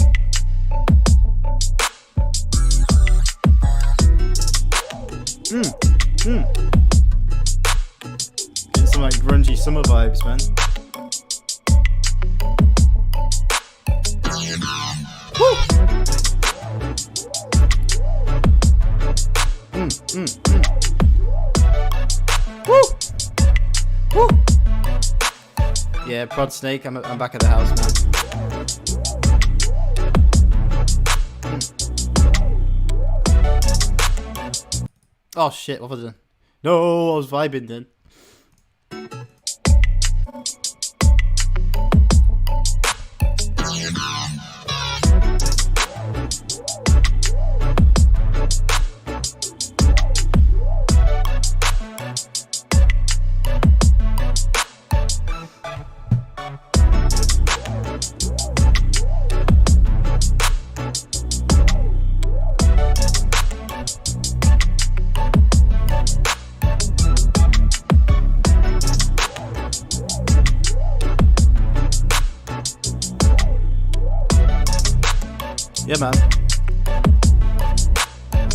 Getting some like grungy summer vibes, man. Woo! Woo! Woo! Yeah, Prod Snake, I'm back at the house, man. Oh shit, what was I doing? No, I was vibing then. Yeah, man.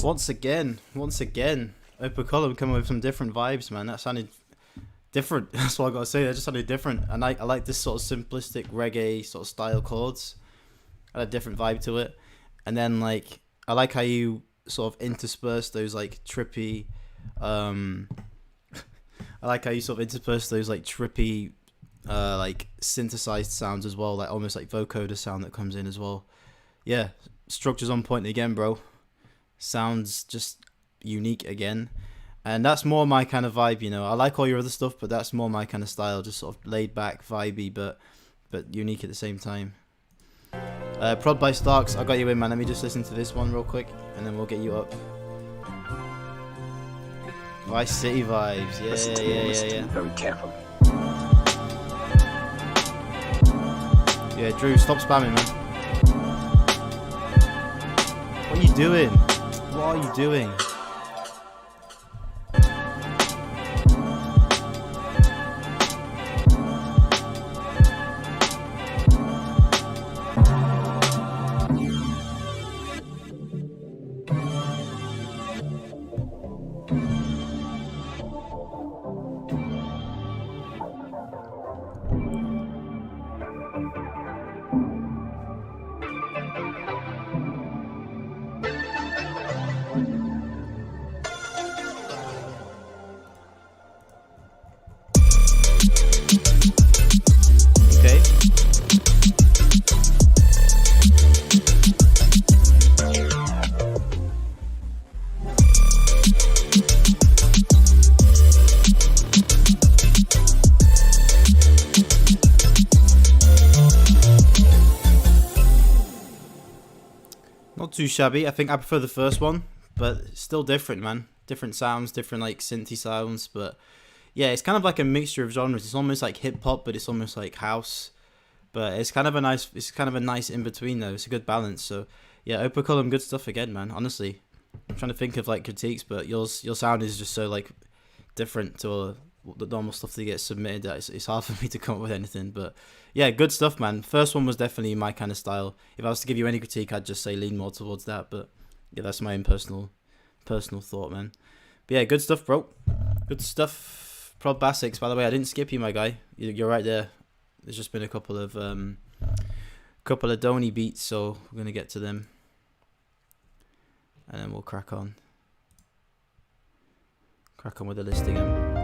Once again, Operculum coming with some different vibes, man. That sounded different. That's what I gotta say. That just sounded different. And I like this sort of simplistic reggae sort of style chords. Had a different vibe to it. And then like I like how you sort of intersperse those like trippy. I like how you sort of intersperse those like trippy, like synthesized sounds as well, like almost like vocoder sound that comes in as well. Yeah, structure's on point again, bro. Sounds just unique again. And that's more my kind of vibe, you know. I like all your other stuff, but that's more my kind of style. Just sort of laid back, vibey, but unique at the same time. Prod by Starks, I got you in, man. Let me just listen to this one real quick, and then we'll get you up. Vice City vibes, yeah. Very carefully. Yeah, Drew, stop spamming, man. What are you doing? What are you doing? Not too shabby. I think I prefer the first one, but still different, man. Different sounds, different like synthy sounds, but yeah, it's kind of like a mixture of genres. It's almost like hip hop, but it's almost like house. But it's kind of a nice in between though. It's a good balance. So yeah, Opa Cullum, good stuff again, man. Honestly, I'm trying to think of like critiques, but your sound is just so like different to the normal stuff that gets submitted that it's hard for me to come up with anything. But yeah, good stuff, man. First one was definitely my kind of style. If I was to give you any critique, I'd just say lean more towards that. But yeah, that's my own personal thought, man. But yeah, good stuff, bro. Good stuff. Prod Basics, by the way, I didn't skip you, my guy. You're right there. There's just been a couple of Donny beats, so we're gonna get to them, and then we'll crack on with the list again.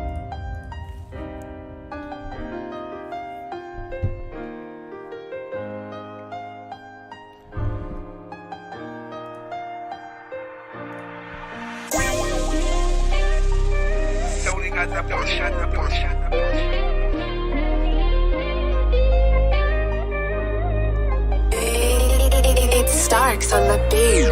It's Starks on the beat.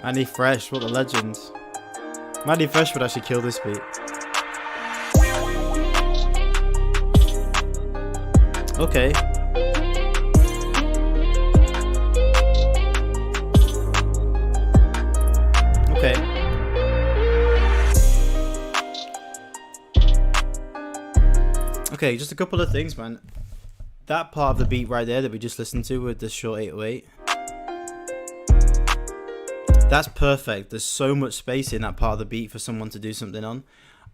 Manny Fresh, what a legend. Manny Fresh would actually kill this beat. Okay. Okay. Okay, just a couple of things, man. That part of the beat right there that we just listened to with the short 808. That's perfect. There's so much space in that part of the beat for someone to do something on.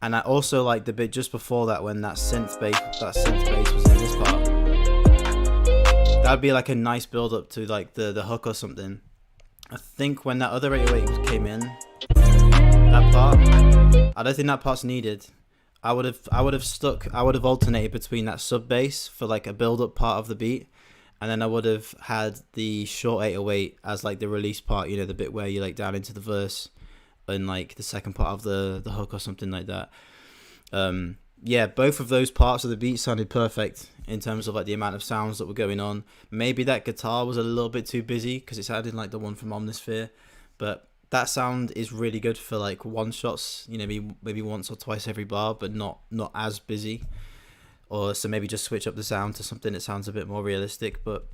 And I also like the bit just before that when that synth bass was in this part. That'd be like a nice build up to like the hook or something. I think when that other 808 came in, that part, I don't think that part's needed. I would have alternated between that sub bass for like a build up part of the beat. And then I would have had the short 808 as like the release part, you know, the bit where you like down into the verse and like the second part of the hook or something like that. Yeah, both of those parts of the beat sounded perfect in terms of like the amount of sounds that were going on. Maybe that guitar was a little bit too busy because it sounded like the one from Omnisphere, but that sound is really good for like one shots, you know, maybe once or twice every bar, but not as busy. Or so maybe just switch up the sound to something that sounds a bit more realistic. But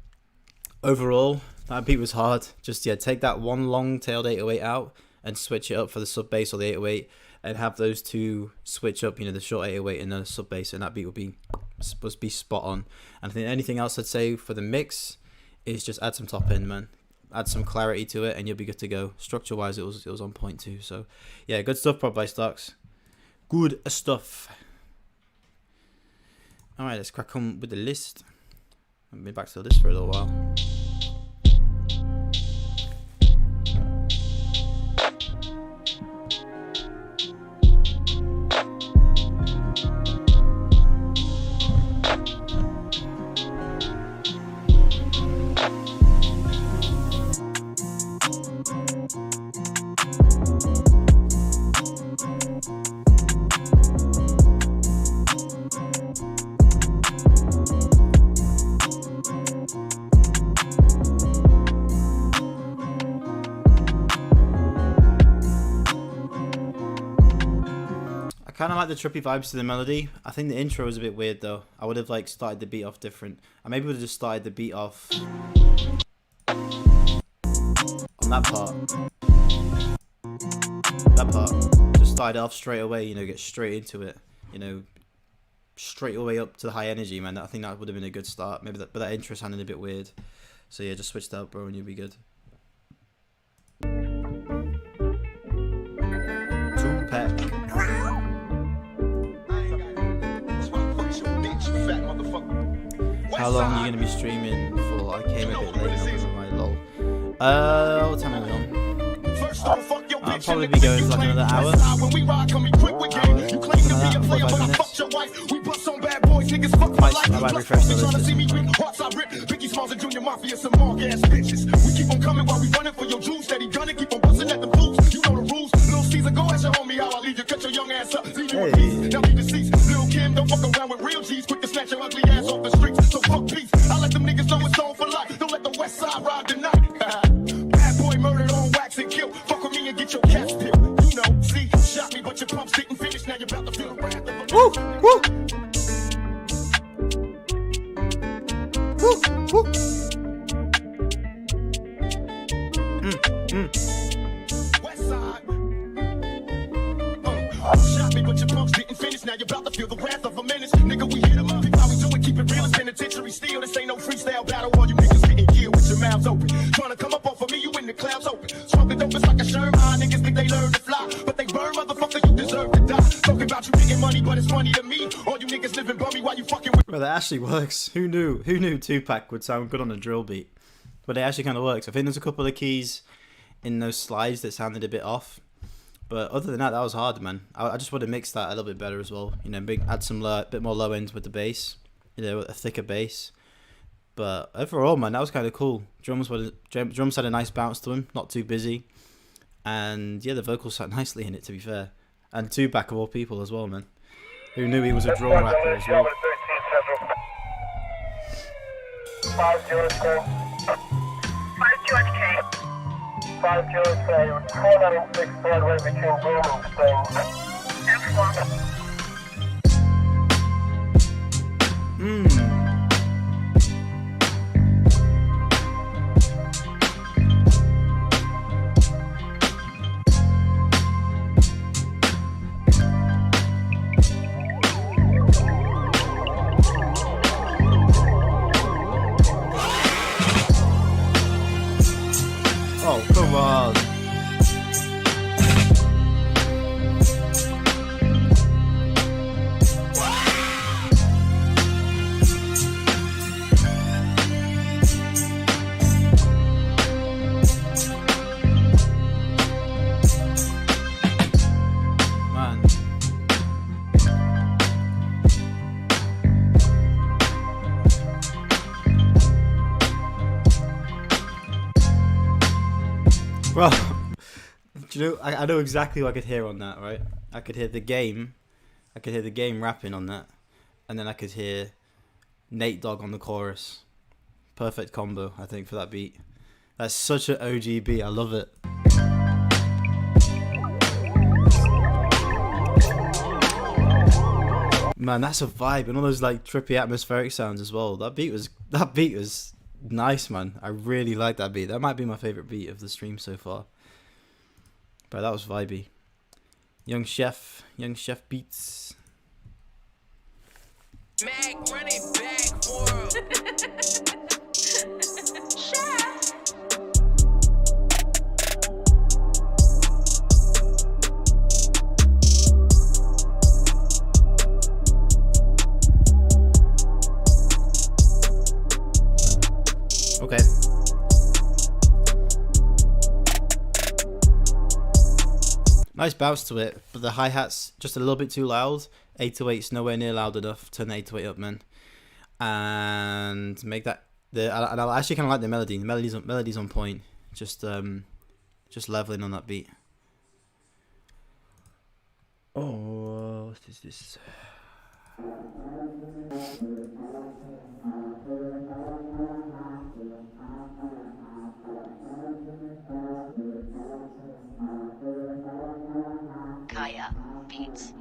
overall, that beat was hard. Just, yeah, take that one long-tailed 808 out and switch it up for the sub bass or the 808 and have those two switch up, you know, the short 808 and the sub bass, and that beat would be supposed to be spot on. And I think anything else I'd say for the mix is just add some top end, man. Add some clarity to it and you'll be good to go. Structure-wise, it was on point too. So, yeah, good stuff, Prod by Starks. Good stuff. Alright, let's crack on with the list. I've been back to the list for a little while. Kind of like the trippy vibes to the melody. I think the intro was a bit weird though. I would have like started the beat off different. I maybe would have just started the beat off on that part. That part. Just started off straight away, you know, get straight into it. You know, straight away up to the high energy, man. I think that would have been a good start. Maybe that, but that intro sounded a bit weird. So yeah, just switch that up, bro, and you'll be good. Tupac. how long are you gonna be streaming for? I came a bit late, not gonna lie, lol. What time are we on? I'll probably be going for like another hour. I might refresh the list. We keep on coming while we running for your juice. Steady gunning, keep on busting at the boots. You know the rules. Little Caesar, go ask your homie how I leave you. Cut your young ass up, leave you in peace. Now be deceased. Lil' Kim, don't fuck around with real G's. Quick to snatch your ugly ass off the streets. So fuck peace. I let them niggas know it's on for life. Don't let the West Side ride tonight. Bad boy murdered on wax and kill. Fuck with me and get your cash pill. You know, see, shot me, but your pumps didn't finish. Now you're about to feel the wrath of a Woo! Woo! Woo! Woo! West Side. Shot me, but your pumps didn't finish. Now you're about to feel the wrath of a menace. Nigga, we hit 'em up. How we do it? Keep it real. It's penitentiary steel. This ain't no freestyle battle. All you niggas getting killed with your mouths open. Trying to come up off of me, you in the clouds open. Smoking dope is like a Sherm. Niggas think they learn to fly, but they burn, motherfucker. You deserve to die. Talking about you getting money, but it's funny to me. All you niggas living bummy while you fucking with. Well, that actually works. Who knew? Who knew Tupac would sound good on a drill beat? But it actually kind of works. I think there's a couple of keys in those slides that sounded a bit off. But other than that, that was hard, man. I just want to mix that a little bit better as well. You know, add some bit more low ends with the bass. You know, a thicker bass. But overall, man, that was kind of cool. Drums had a nice bounce to them, not too busy. And yeah, the vocals sat nicely in it, to be fair. And Tupac of all people as well, man. Who knew he was a drill rapper as well? 5 George K, 496 Broadway between Bloom and Springs. Oh, come on. Man. Well, do you know, I know exactly what I could hear on that, right? I could hear the game rapping on that, and then I could hear Nate Dogg on the chorus. Perfect combo, I think, for that beat. That's such an OG beat, I love it. Man, that's a vibe, and all those like trippy atmospheric sounds as well. That beat was nice, man. I really like that beat. That might be my favorite beat of the stream so far. But that was vibey. Young Chef beats. Mac, run it back for Okay. Nice bounce to it, but the hi-hat's just a little bit too loud. 808's nowhere near loud enough. Turn the 808 up, man. And make that and I actually kind of like the melody. The melody's on point. Just leveling on that beat. Oh, what is this? Kaya Beats.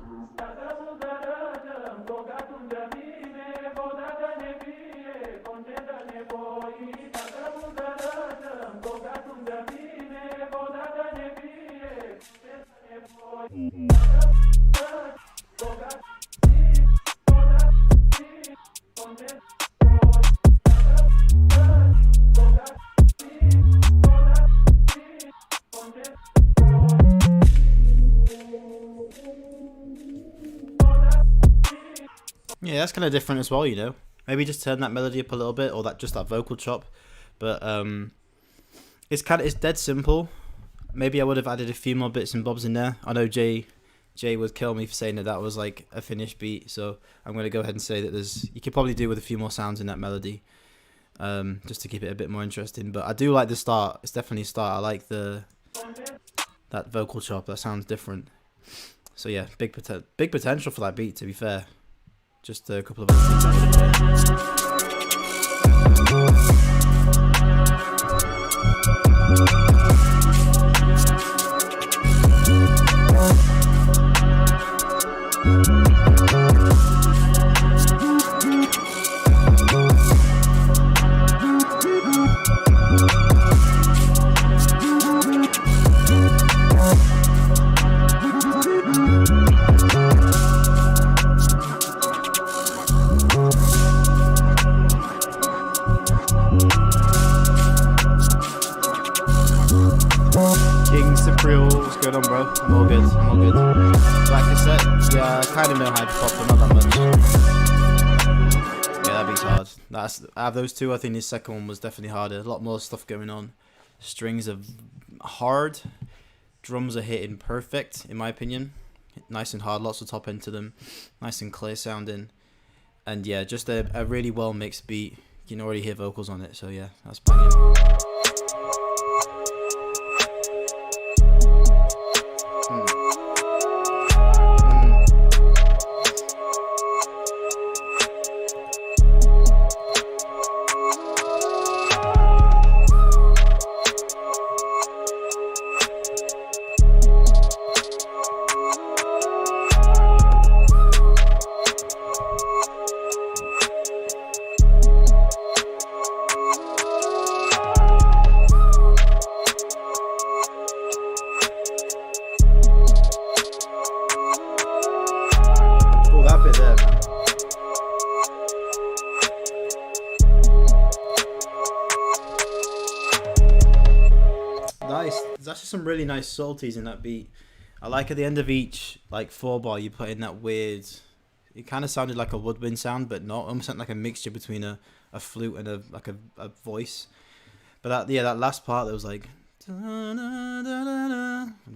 Yeah, that's kind of different as well, you know. Maybe just turn that melody up a little bit, or that vocal chop. But it's dead simple. Maybe I would have added a few more bits and bobs in there. I know Jay would kill me for saying that was like a finished beat, so I'm gonna go ahead and say that you could probably do with a few more sounds in that melody, just to keep it a bit more interesting. But I do like the start. It's definitely a start. I like that vocal chop. That sounds different. So yeah, big potential for that beat. To be fair, just a couple of other things. King Cypriel, what's going on, bro? I'm all good. Like I said, yeah, I kind of know how to pop, but not that much. Yeah, that beat's hard. Out of those two, I think the second one was definitely harder. A lot more stuff going on. Strings are hard. Drums are hitting perfect, in my opinion. Nice and hard, lots of top end to them. Nice and clear sounding. And yeah, just a really well mixed beat. You can already hear vocals on it, so yeah, that's banging. Nice. There's actually some really nice subtleties in that beat. I like at the end of each like 4-bar you put in that weird. It kind of sounded like a woodwind sound, but not. Almost like a mixture between a flute and a voice. But that last part that was like. I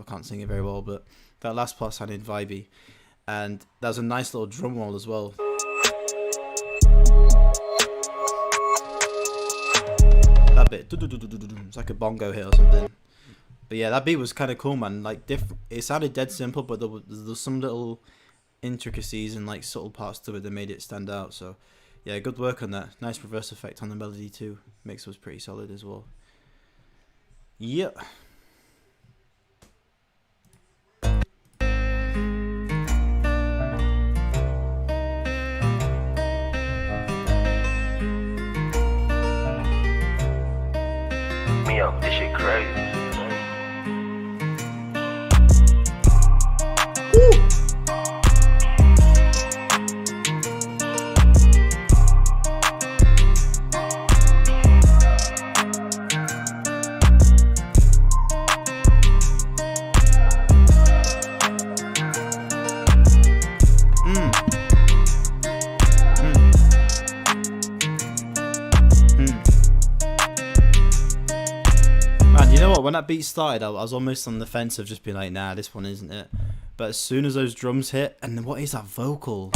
can't sing it very well, but that last part sounded vibey, and there's a nice little drum roll as well. That bit, it's like a bongo hit or something. But yeah, that beat was kind of cool, man. Like it sounded dead simple, but there was some little intricacies and like subtle parts to it that made it stand out. So yeah, good work on that. Nice reverse effect on the melody too. Mix was pretty solid as well. Yep. Yo, this shit crazy. When that beat started, I was almost on the fence of just being like, nah, this one isn't it. But as soon as those drums hit, and then what is that vocal?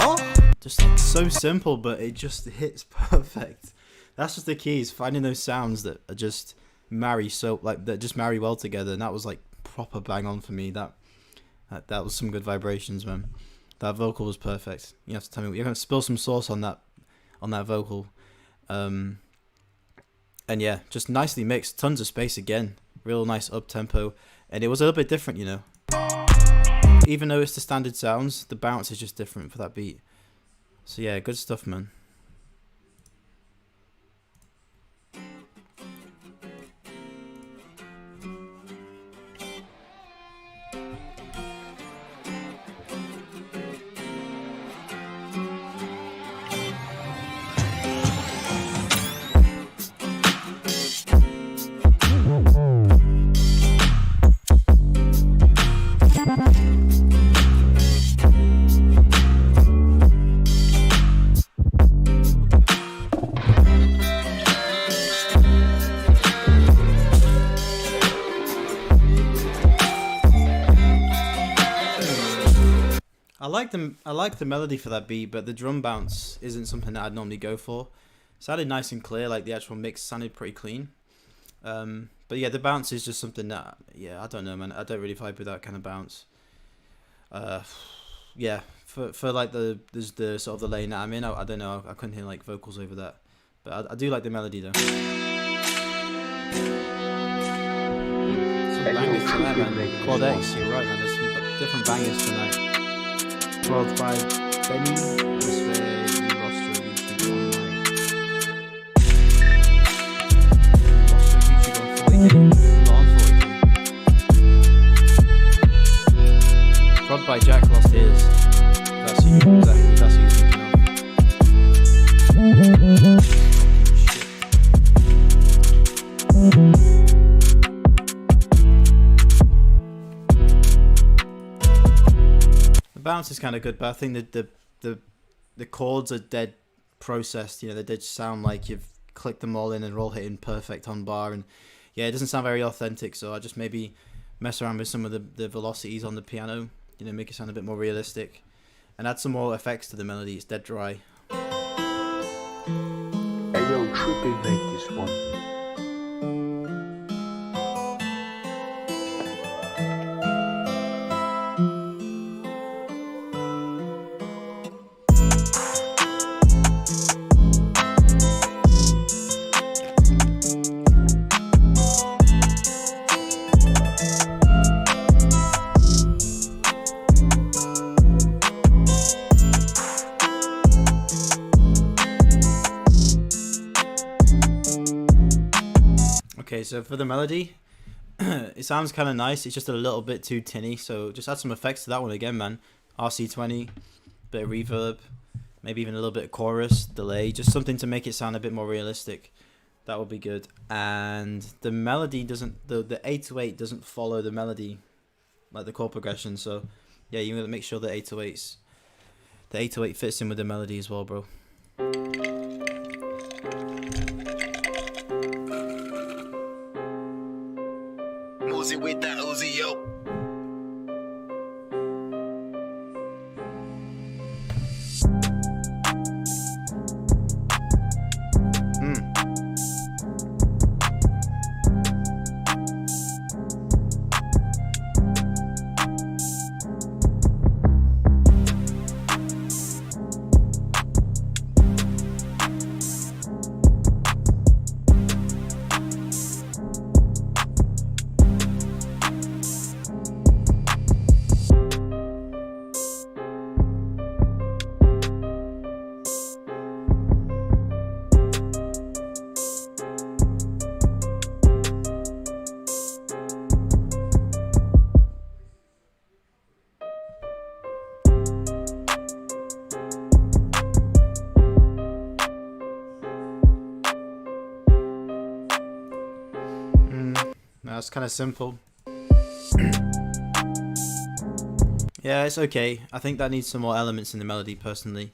Oh, just like so simple, but it just hits perfect. That's just the key, is finding those sounds that are just marry well together. And that was like proper bang on for me. That was some good vibrations, man. That vocal was perfect. You have to tell me, you're gonna spill some sauce on that vocal, and yeah, just nicely mixed, tons of space again, real nice up tempo, and it was a little bit different, you know. Even though it's the standard sounds, the bounce is just different for that beat. So yeah, good stuff, man. like the melody for that beat, but the drum bounce isn't something that I'd normally go for. It sounded nice and clear, like the actual mix sounded pretty clean. But yeah, the bounce is just something that, yeah, I don't know, man. I don't really vibe with that kind of bounce. Yeah, for like the sort of the lane that I'm in, I don't know. I couldn't hear like vocals over that, but I do like the melody though. Some bangers tonight, man. Quad X, you're right, man. There's some different bangers tonight. 12 by Benny. Prod by Jack lost his. That's who you're thinking of. The bounce is kind of good, but I think that the chords are dead processed. You know, they just sound like you've clicked them all in and they're all hitting perfect on bar, and yeah, it doesn't sound very authentic. So I just maybe mess around with some of the velocities on the piano. You know, make it sound a bit more realistic, and add some more effects to the melody. It's dead dry. Hey yo, Trippy made this one. Okay, so for the melody, it sounds kind of nice. It's just a little bit too tinny, so just add some effects to that one again, man. RC20, bit of reverb, maybe even a little bit of chorus, delay, just something to make it sound a bit more realistic. That would be good. And the melody doesn't, the 808 doesn't follow the melody, like the chord progression. So yeah, you gotta make sure the 808 fits in with the melody as well, bro. Uzi with that Uzi, yo. That's kind of simple. Yeah, it's okay. I think that needs some more elements in the melody personally.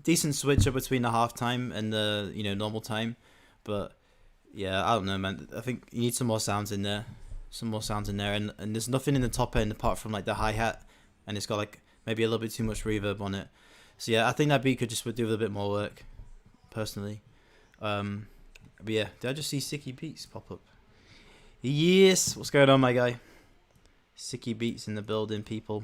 Decent switcher between the halftime and the normal time, but yeah, I don't know, man. I think you need some more sounds in there. And there's nothing in the top end apart from like the hi-hat, and it's got like maybe a little bit too much reverb on it. So yeah, I think that beat could just do with a bit more work, personally. But yeah, did I just see Sicky Beats pop up? Yes, what's going on, my guy? Sicky Beats in the building, people.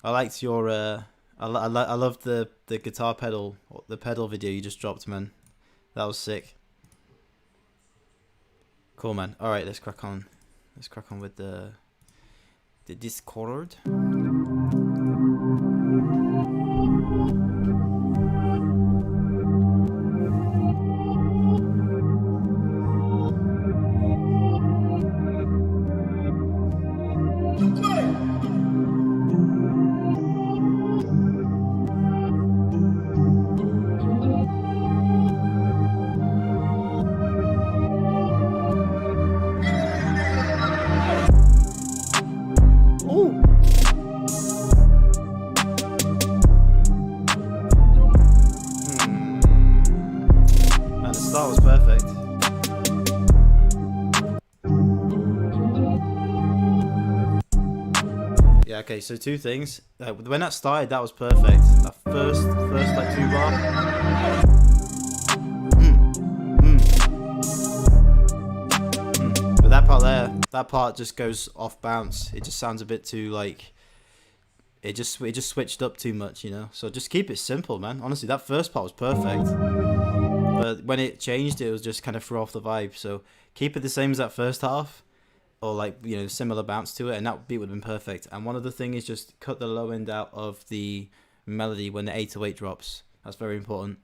I liked your I loved the guitar pedal, the pedal video you just dropped, man. That was sick. Cool, man. All right, let's crack on. Let's crack on with the Discord. Okay, so two things. When that started, that was perfect. That first like 2 bar. But that part there, that part just goes off bounce. It just sounds a bit too like. It just switched up too much, you know. So just keep it simple, man. Honestly, that first part was perfect. But when it changed, it was just kind of threw off the vibe. So keep it the same as that first half. Or like, you know, similar bounce to it, and that beat would have been perfect. And one other thing is just cut the low end out of the melody when the 808 drops. That's very important,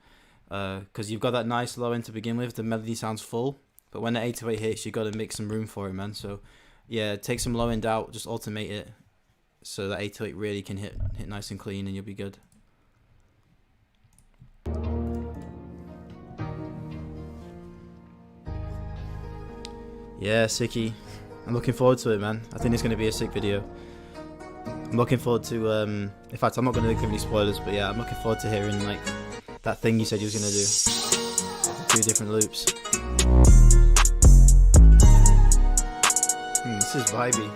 because you've got that nice low end to begin with. The melody sounds full, but when the 808 hits, you got to make some room for it, man. So yeah, take some low end out, just automate it, so that 808 really can hit nice and clean, and you'll be good. Yeah, sicky. I'm looking forward to it, man. I think it's going to be a sick video. I'm looking forward to, in fact, I'm not going to give any spoilers, but yeah, I'm looking forward to hearing, like, that thing you said you was going to do. 2 different loops. This is vibey.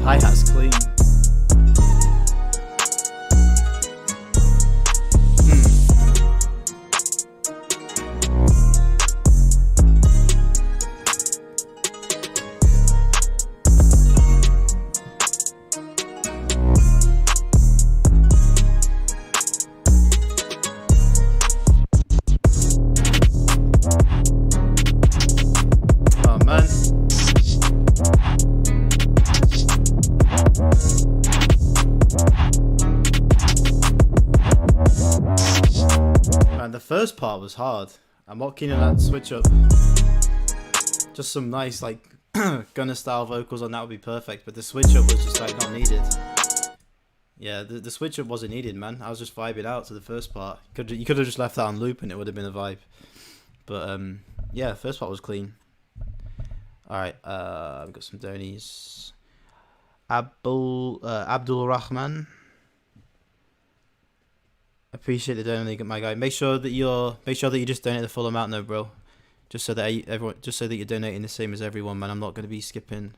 Hi-hat's clean. The first part was hard. I'm not keen on that switch up. Just some nice like Gunna style vocals on that would be perfect, but the switch up was just like not needed. Yeah, the switch up wasn't needed, man. I was just vibing out to the first part. You could have just left that on loop and it would have been a vibe. But yeah, the first part was clean. Alright, I've got some donies. Abdul Rahman. Appreciate the donate, my guy. Make sure that you just donate the full amount, though, bro. Just so that you're donating the same as everyone, man. I'm not going to be skipping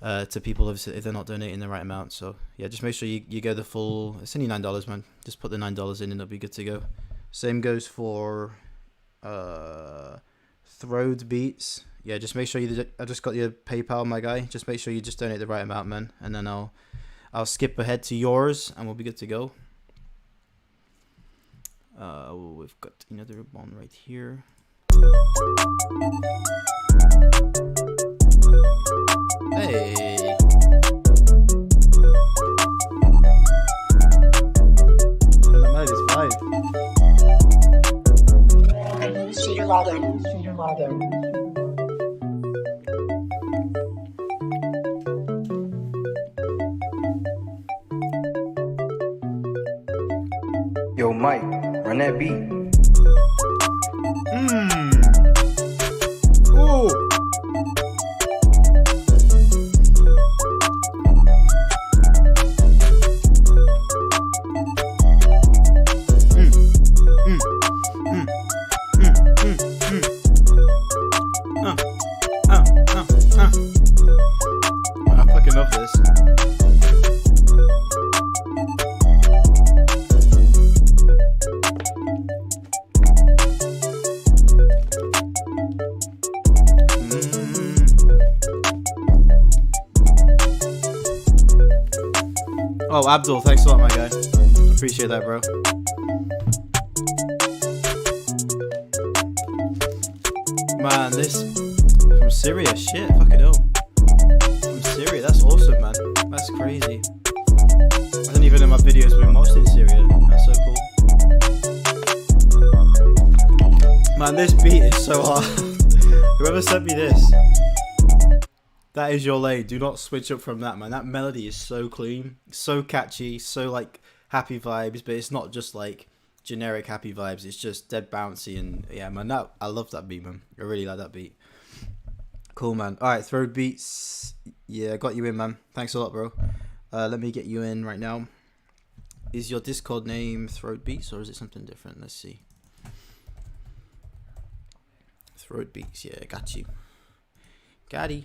to people if they're not donating the right amount. So yeah, just make sure you go the full. It's only $9, man. Just put the $9 in and it'll be good to go. Same goes for Throwed Beats. Yeah, just make sure I just got your PayPal, my guy. Just make sure you just donate the right amount, man. And then I'll skip ahead to yours and we'll be good to go. We've got another one right here. Hey. That melody is vibe. Yo, Mike, run that beat. Ooh. I fucking love this. Oh, Abdul, thanks a lot, my guy. Appreciate that, bro. Man, this from Syria, shit, fucking hell. From Syria, that's awesome, man. That's crazy. I didn't even know my videos were being watched in Syria. That's so cool. Man, this beat is so hard. Whoever sent me this, that is your lane. Do not switch up from that, man. That melody is so clean, so catchy, so like happy vibes, but it's not just like generic happy vibes. It's just dead bouncy, and yeah, man, I love that beat, man. I really like that beat. Cool, man. All right, Throwed Beats. Yeah, got you in, man. Thanks a lot, bro. Let me get you in right now. Is your Discord name Throwed Beats or is it something different? Let's see. Throwed Beats. Yeah, got you. Got you.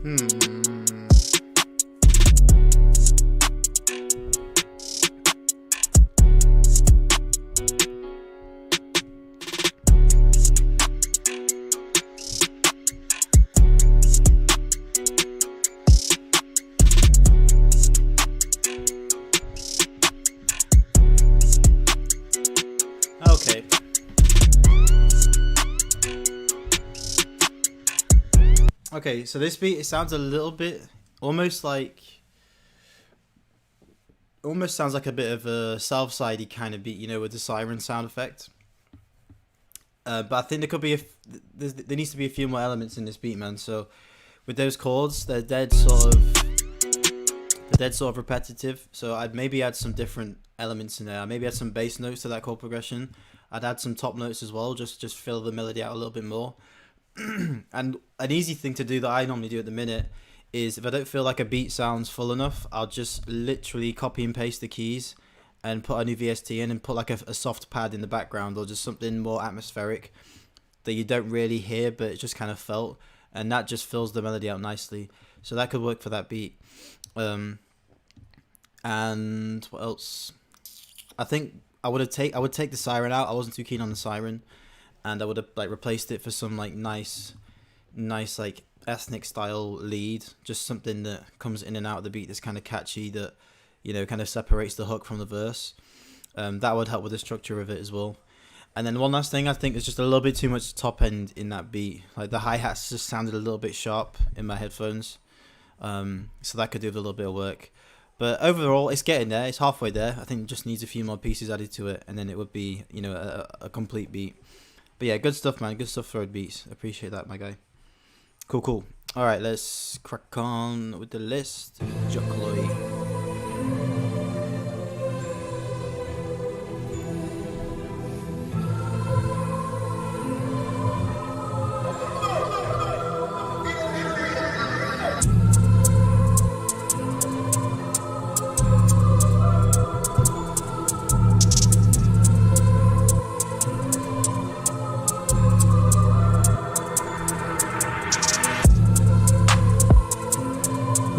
Okay. Okay, so this beat, it sounds a little bit almost sounds like a bit of a Southsidey kind of beat, you know, with the siren sound effect. But I think there could be there needs to be a few more elements in this beat, man. So with those chords, they're dead sort of repetitive. So I'd maybe add some different elements in there. I'd maybe add some bass notes to that chord progression. I'd add some top notes as well, just fill the melody out a little bit more. And an easy thing to do that I normally do at the minute is, if I don't feel like a beat sounds full enough, I'll just literally copy and paste the keys and put a new VST in and put like a soft pad in the background, or just something more atmospheric that you don't really hear but it just kind of felt, and that just fills the melody out nicely. So that could work for that beat. And what else? I think I would take the siren out. I wasn't too keen on the siren, and I would have like replaced it for some like nice like ethnic style lead, just something that comes in and out of the beat that's kind of catchy, that, you know, kind of separates the hook from the verse. That would help with the structure of it as well. And then one last thing, I think there's just a little bit too much top end in that beat. Like the hi-hats just sounded a little bit sharp in my headphones, so that could do with a little bit of work. But overall, it's getting there. It's halfway there. I think it just needs a few more pieces added to it, and then it would be, you know, a complete beat. But yeah, good stuff, man. Good stuff, Road Beats. Appreciate that, my guy. Cool. All right, let's crack on with the list. Jocloy.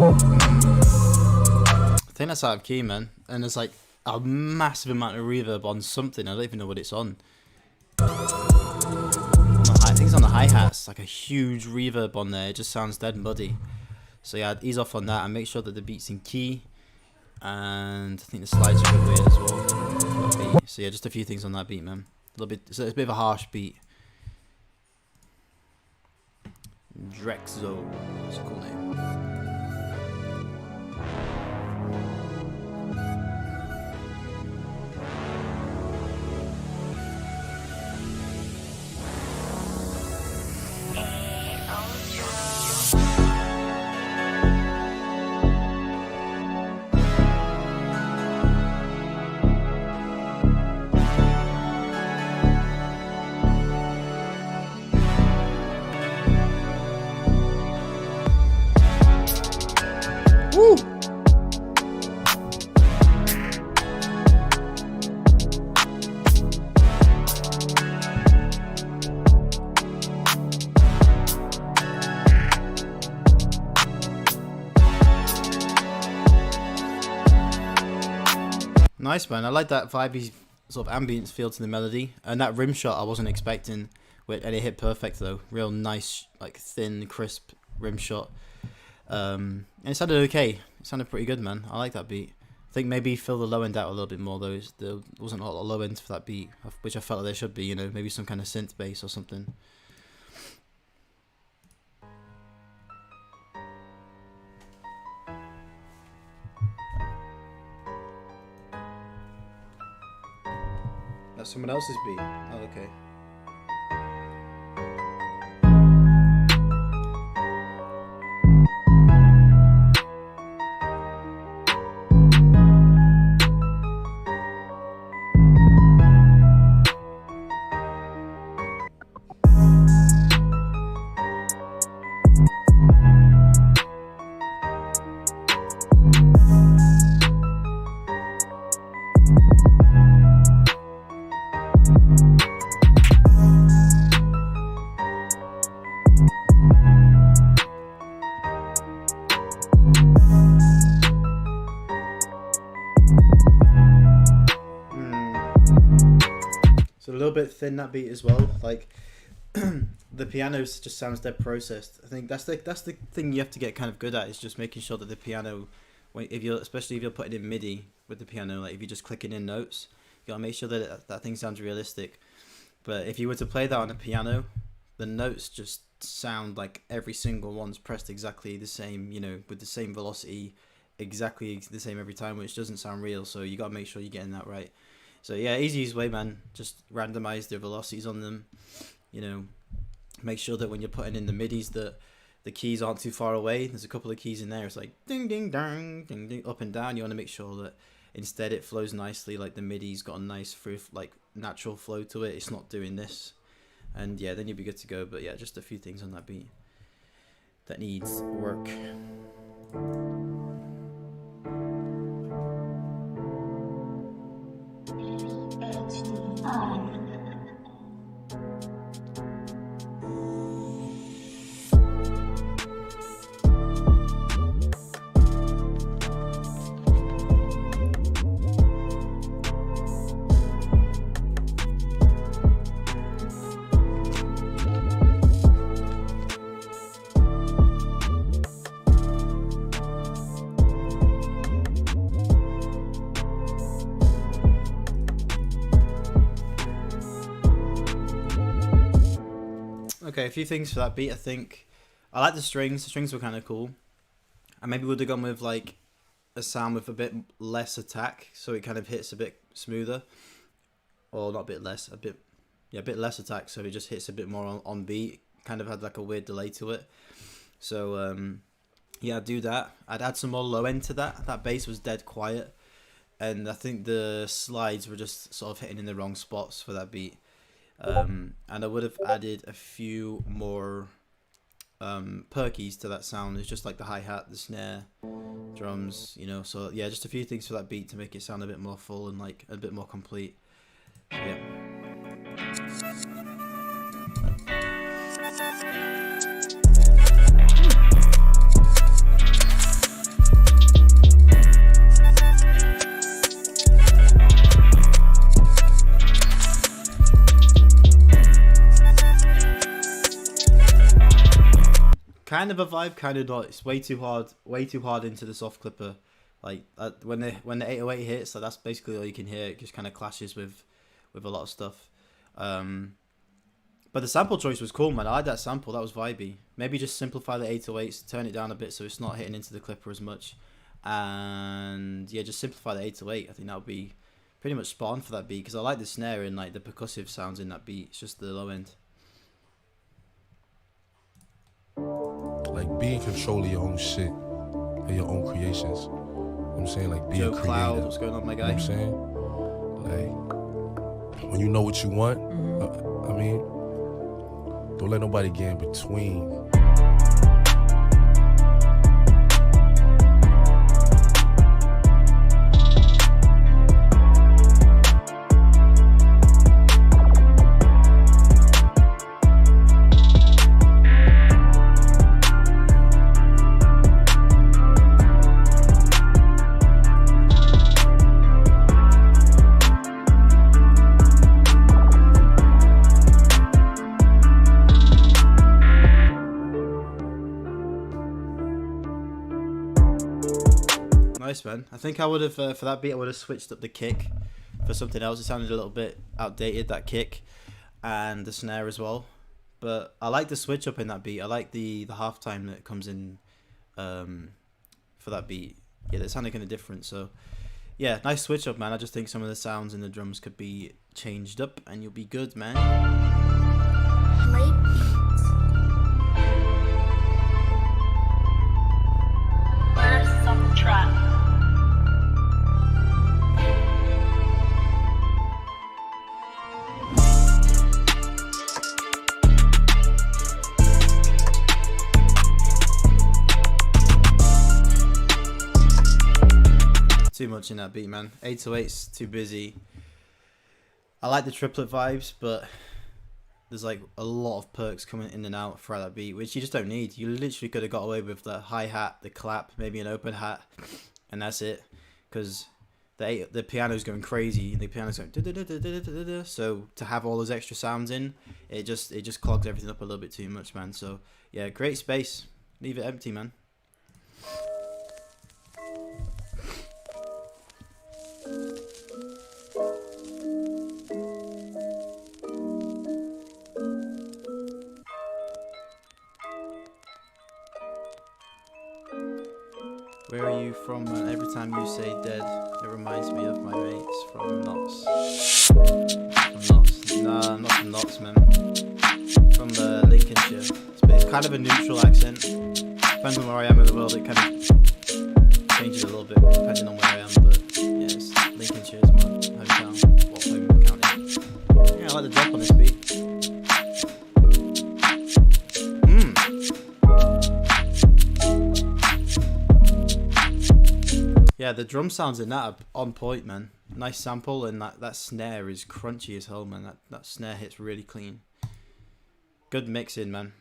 I think that's out of key, man. And there's like a massive amount of reverb on something. I don't even know what it's on. I think it's on the hi-hats. Like a huge reverb on there. It just sounds dead muddy. So yeah, I'd ease off on that and make sure that the beat's in key. And I think the slides are a bit weird as well. So yeah, just a few things on that beat, man. A little bit. It's a bit of a harsh beat. Drexo. That's a cool name. Woo! Nice, man. I like that vibey sort of ambience feel to the melody, and that rim shot I wasn't expecting, and it hit perfect though. Real nice, like thin, crisp rim shot. And it sounded okay. It sounded pretty good, man. I like that beat. I think maybe fill the low end out a little bit more though. There wasn't a lot of low end for that beat, which I felt like there should be, you know, maybe some kind of synth bass or something. That's someone else's beat. Oh, okay. bit thin, that beat as well. Like the piano just sounds dead processed. I think that's the thing you have to get kind of good at, is just making sure that the piano, especially if you're putting in MIDI with the piano, like if you're just clicking in notes, you gotta make sure that that thing sounds realistic. But if you were to play that on a piano, the notes just sound like every single one's pressed exactly the same, you know, with the same velocity, exactly the same every time, which doesn't sound real. So you gotta make sure you're getting that right. So yeah, easiest way, man, just randomize the velocities on them. You know, make sure that when you're putting in the midis that the keys aren't too far away. There's a couple of keys in there. It's like ding ding dang ding ding up and down. You want to make sure that instead it flows nicely. Like the midi's got a nice free, like natural flow to it. It's not doing this. And yeah, then you'll be good to go. But yeah, just a few things on that beat that needs work. Okay, a few things for that beat. I think I like the strings. The strings were kind of cool. I maybe would have gone with like a sound with a bit less attack, so it kind of hits a bit smoother, or not a bit less, a bit less attack, so it just hits a bit more on beat. Kind of had like a weird delay to it. So yeah, I'd do that. I'd add some more low end to that. That bass was dead quiet, and I think the slides were just sort of hitting in the wrong spots for that beat. And I would have added a few more perkies to that sound. It's just like the hi-hat, the snare, drums, you know. So yeah, just a few things for that beat to make it sound a bit more full and like a bit more complete. Yeah. Kind of a vibe, kind of not. It's way too hard into the soft clipper. Like when the 808 hits, so that's basically all you can hear. It just kind of clashes with a lot of stuff. But the sample choice was cool, man. I like that sample. That was vibey. Maybe just simplify the 808s, turn it down a bit so it's not hitting into the clipper as much. And yeah, just simplify the 808. I think that would be pretty much spot on for that beat, because I like the snare and like the percussive sounds in that beat. It's just the low end. Like, be in control of your own shit and your own creations. You know what I'm saying? Like, be a creator. Cloud, what's going on, my guy? You know what I'm saying? Like, when you know what you want, I mean, don't let nobody get in between. Nice, man. I think I would have, for that beat, I would have switched up the kick for something else. It sounded a little bit outdated, that kick, and the snare as well. But I like the switch up in that beat. I like the halftime that comes in for that beat. Yeah, that sounded kind of different. So yeah, nice switch up, man. I just think some of the sounds in the drums could be changed up, and you'll be good, man. First on the track. Too much in that beat, man. 808's too busy. I like the triplet vibes, but there's like a lot of perks coming in and out throughout that beat, which you just don't need. You literally could have got away with the hi-hat, the clap, maybe an open hat, and that's it. Because the piano's going crazy, the piano's going da-da-da-da-da-da-da. So to have all those extra sounds in, it just clogs everything up a little bit too much, man. So yeah, great space. Leave it empty, man. Where are you from, man? Every time you say dead, it reminds me of my mates from Notts. From Notts? Nah, not from Notts, man. From Lincolnshire. It's kind of a neutral accent. Depends on where I am in the world, it kind of changes a little bit depending on where I am. But yeah, it's Lincolnshire is my hometown. What home county? Yeah, I like the drop on this beat. Yeah, the drum sounds in that are on point, man. Nice sample, and that snare is crunchy as hell, man. That snare hits really clean. Good mixing, man.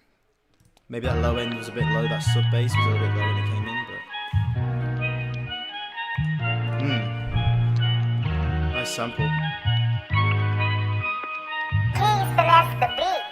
Maybe that low end was a bit low, that sub bass was a little bit low when it came in, but... Nice sample. Keys finesse the beat.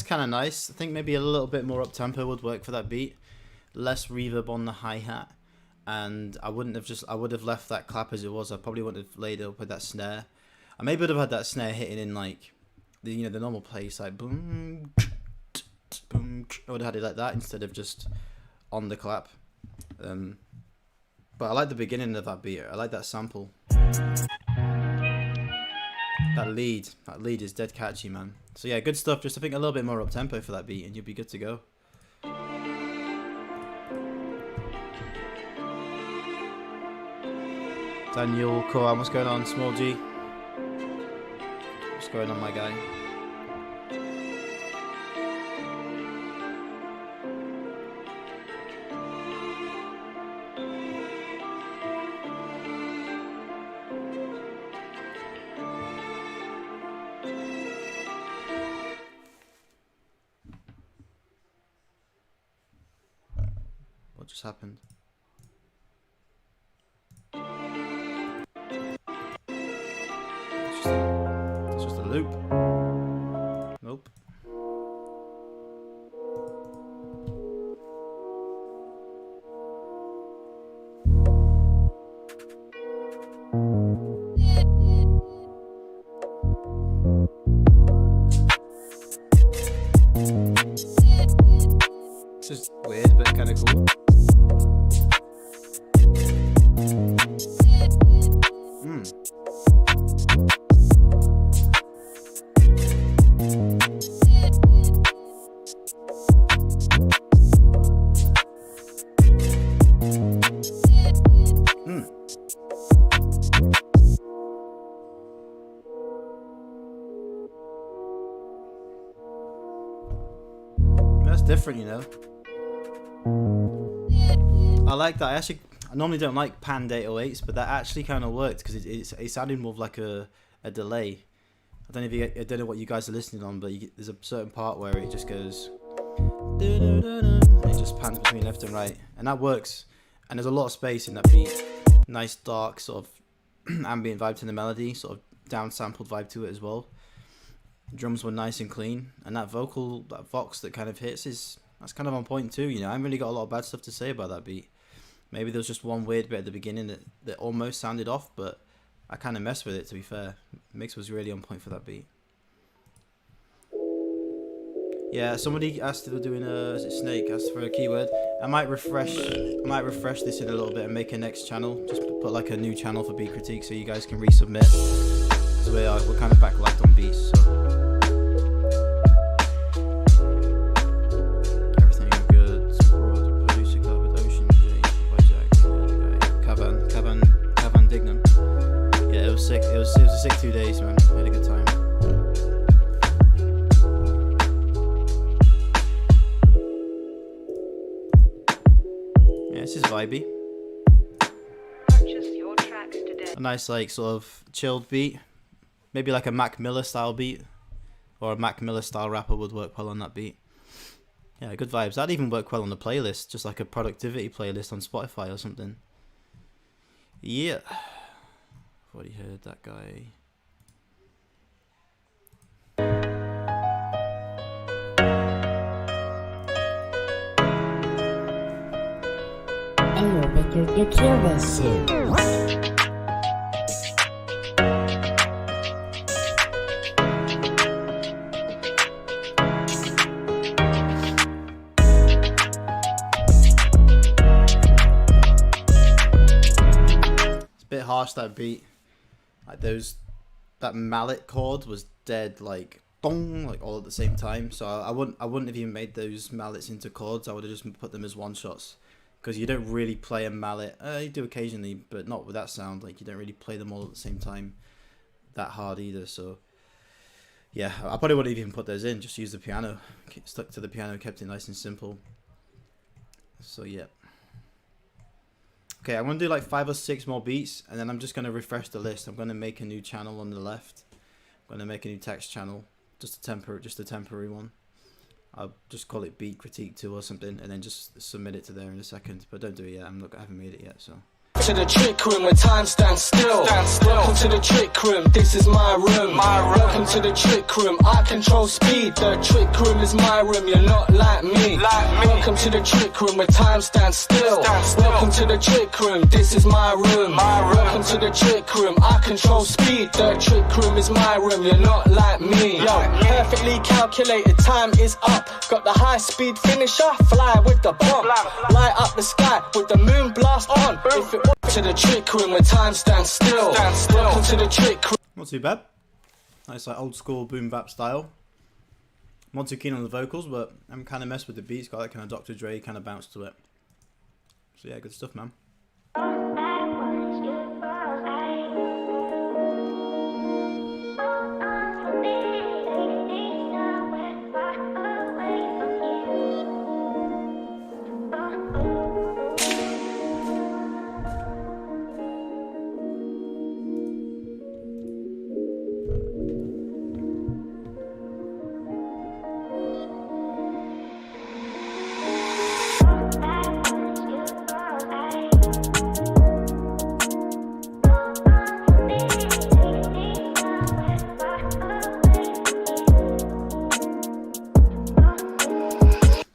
Kind of nice. I think maybe a little bit more up tempo would work for that beat. Less reverb on the hi-hat, and I would have left that clap as it was. I probably wouldn't have laid it up with that snare. I maybe would have had that snare hitting in like the the normal place, like boom, boom. I would have had it like that instead of just on the clap. But I like the beginning of that beat. I like that sample. That lead is dead catchy, man. So yeah, good stuff. Just I think a little bit more up tempo for that beat, and you'll be good to go. Daniel, Koran, what's going on? Small G, what's going on, my guy? What just happened? It's just a loop. Nope. It's just weird, but kind of cool. That's different, you know. I like that. I normally don't like panned 808s, but that actually kind of worked because it sounded more like a delay. I don't know what you guys are listening on, but there's a certain part where it just goes, and it just pans between left and right, and that works. And there's a lot of space in that beat. Nice dark sort of ambient vibe to the melody, sort of down sampled vibe to it as well. Drums were nice and clean, and that vox that kind of hits that's kind of on point too. You know, I haven't really got a lot of bad stuff to say about that beat. Maybe there was just one weird bit at the beginning that almost sounded off, but I kind of messed with it, to be fair. Mix was really on point for that beat. Yeah, somebody asked if we're doing is it Snake asked for a keyword. I might refresh this in a little bit and make a next channel. Just put like a new channel for beat critique so you guys can resubmit. Because we're kind of backlogged on beats. So sick. It was a sick 2 days, man. I had a good time. Yeah, this is vibey. Purchase your tracks today. A nice, like, sort of chilled beat. Maybe like a Mac Miller style beat. Or a Mac Miller style rapper would work well on that beat. Yeah, good vibes. That'd even work well on the playlist. Just like a productivity playlist on Spotify or something. Yeah. I've already heard that guy. Elevator, you kill this shit. Bit harsh, that beat. Like that mallet chord was dead, like dong, like all at the same time. So I wouldn't have even made those mallets into chords. I would have just put them as one shots, because you don't really play a mallet. You do occasionally, but not with that sound. Like you don't really play them all at the same time that hard either. So yeah, I probably wouldn't even put those in. Just use the piano, stuck to the piano, kept it nice and simple. So yeah. Okay, I'm going to do like 5 or 6 more beats, and then I'm just going to refresh the list. I'm going to make a new channel on the left. I'm going to make a new text channel, just a temporary one. I'll just call it Beat Critique 2 or something, and then just submit it to there in a second. But don't do it yet. I haven't made it yet, so. To the trick room where time stands still. Welcome to the trick room, this is my room. Welcome to the trick room, I control speed. The trick room is my room, you're not like me. Welcome to the trick room where time stands still. Welcome to the trick room, this is my room. Welcome to the trick room, I control speed. The trick room is my room, you're not like me. Yo, perfectly calculated, time is up. Got the high speed finisher, fly with the bump. Light up the sky with the moon blast on. If it to the trick room where time stands still. Welcome to the trick room. Not too bad. Nice, like old school boom bap style. I'm not too keen on the vocals, but I'm kind of messed with the beats. Got that kind of Dr. Dre kind of bounce to it. So yeah, good stuff, man.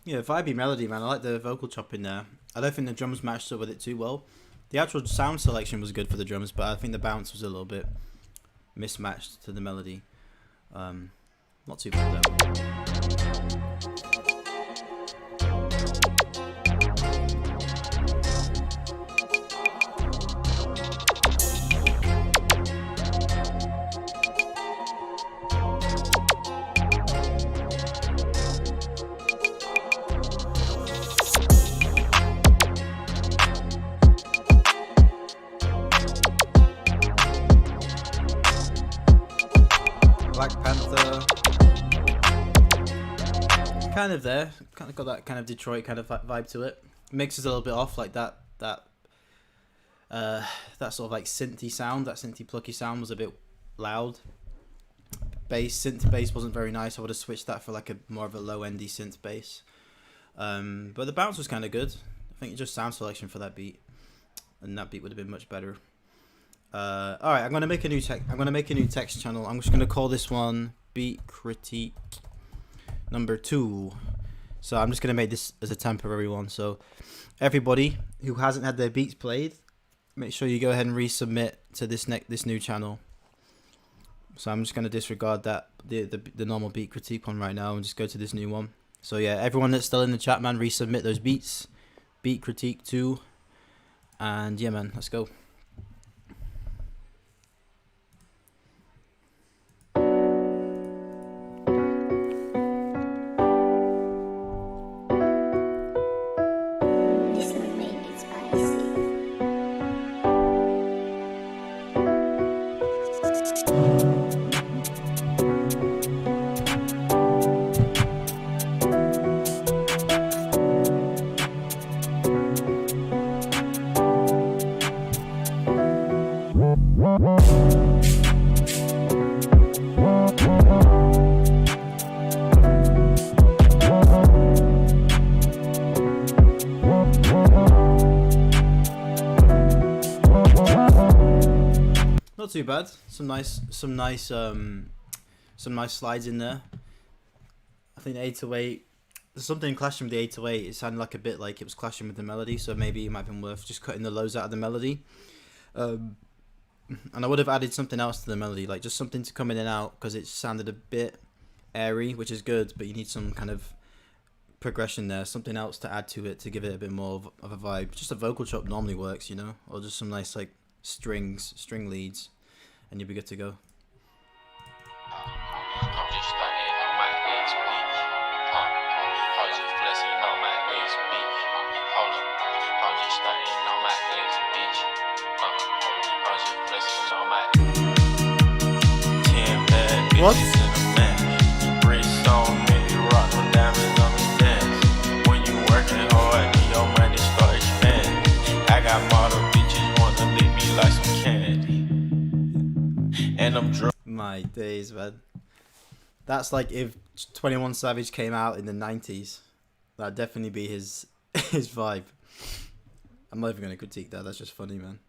Yeah, vibey melody, man. I like the vocal chopping there. I don't think the drums matched up with it too well. The actual sound selection was good for the drums, but I think the bounce was a little bit mismatched to the melody. Not too bad though. Black Panther, kind of there, kind of got that kind of Detroit kind of vibe to it. Mixes a little bit off, like that sort of like synthy sound, that synthy plucky sound was a bit loud. Synth bass wasn't very nice. I would have switched that for like a more of a low endy synth bass. But the bounce was kind of good. I think just sound selection for that beat, and that beat would have been much better. All right, I'm gonna make a new text channel. I'm just gonna call this one Beat Critique number 2. So I'm just gonna make this as a temporary one. So everybody who hasn't had their beats played, make sure you go ahead and resubmit to this new channel. So I'm just gonna disregard that the normal Beat Critique one right now and just go to this new one. So yeah, everyone that's still in the chat, man, resubmit those beats. Beat Critique 2, and yeah, man, let's go. not too bad. Some nice slides in there. I think the 808, there's something clashing with the 808. It sounded like a bit like it was clashing with the melody, so maybe it might have been worth just cutting the lows out of the melody. And I would have added something else to the melody, like just something to come in and out, because it sounded a bit airy, which is good, but you need some kind of progression there, something else to add to it to give it a bit more of a vibe. Just a vocal chop normally works, you know, or just some nice like string leads, and you'll be good to go. I'm just stunting on my ex bitch. I'm just flexing on my ex bitch. Hold up, I'm just stunting on my ex bitch. I'm just flexing on my 10 bad bitches in a match. Wrist on me, rock them diamonds on the dance. When you working hard, then your money start expanding. I got model bitches wanna lick me like some candy. And I'm drunk. My days, man. That's like if 21 Savage came out in the 90s. That'd definitely be his vibe. I'm not even gonna critique that. That's just funny, man.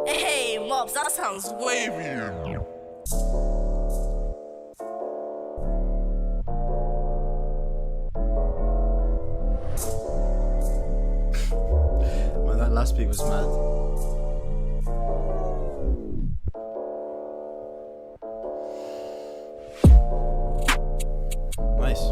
Hey, Mobs, that sounds wavy. Man, that last beat was mad. Nice.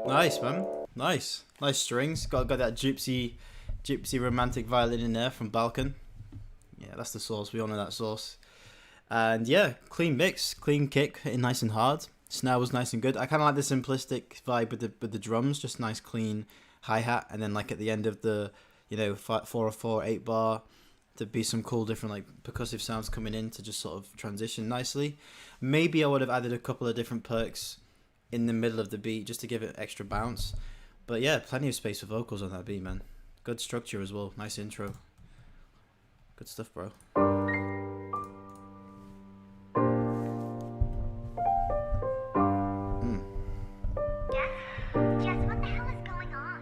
Nice, man. Nice strings. Got that gypsy romantic violin in there from Balkan. Yeah, that's the sauce. We all know that sauce. And yeah, clean mix, clean kick, hitting nice and hard. Snare was nice and good. I kind of like the simplistic vibe with the drums, just nice clean hi hat, and then like at the end of the 4/4 8-bar, to be some cool different like percussive sounds coming in to just sort of transition nicely. Maybe I would have added a couple of different perks in the middle of the beat just to give it extra bounce, but yeah, plenty of space for vocals on that beat, man. Good structure as well. Nice intro. Good stuff, bro. Jess, what the hell is going on?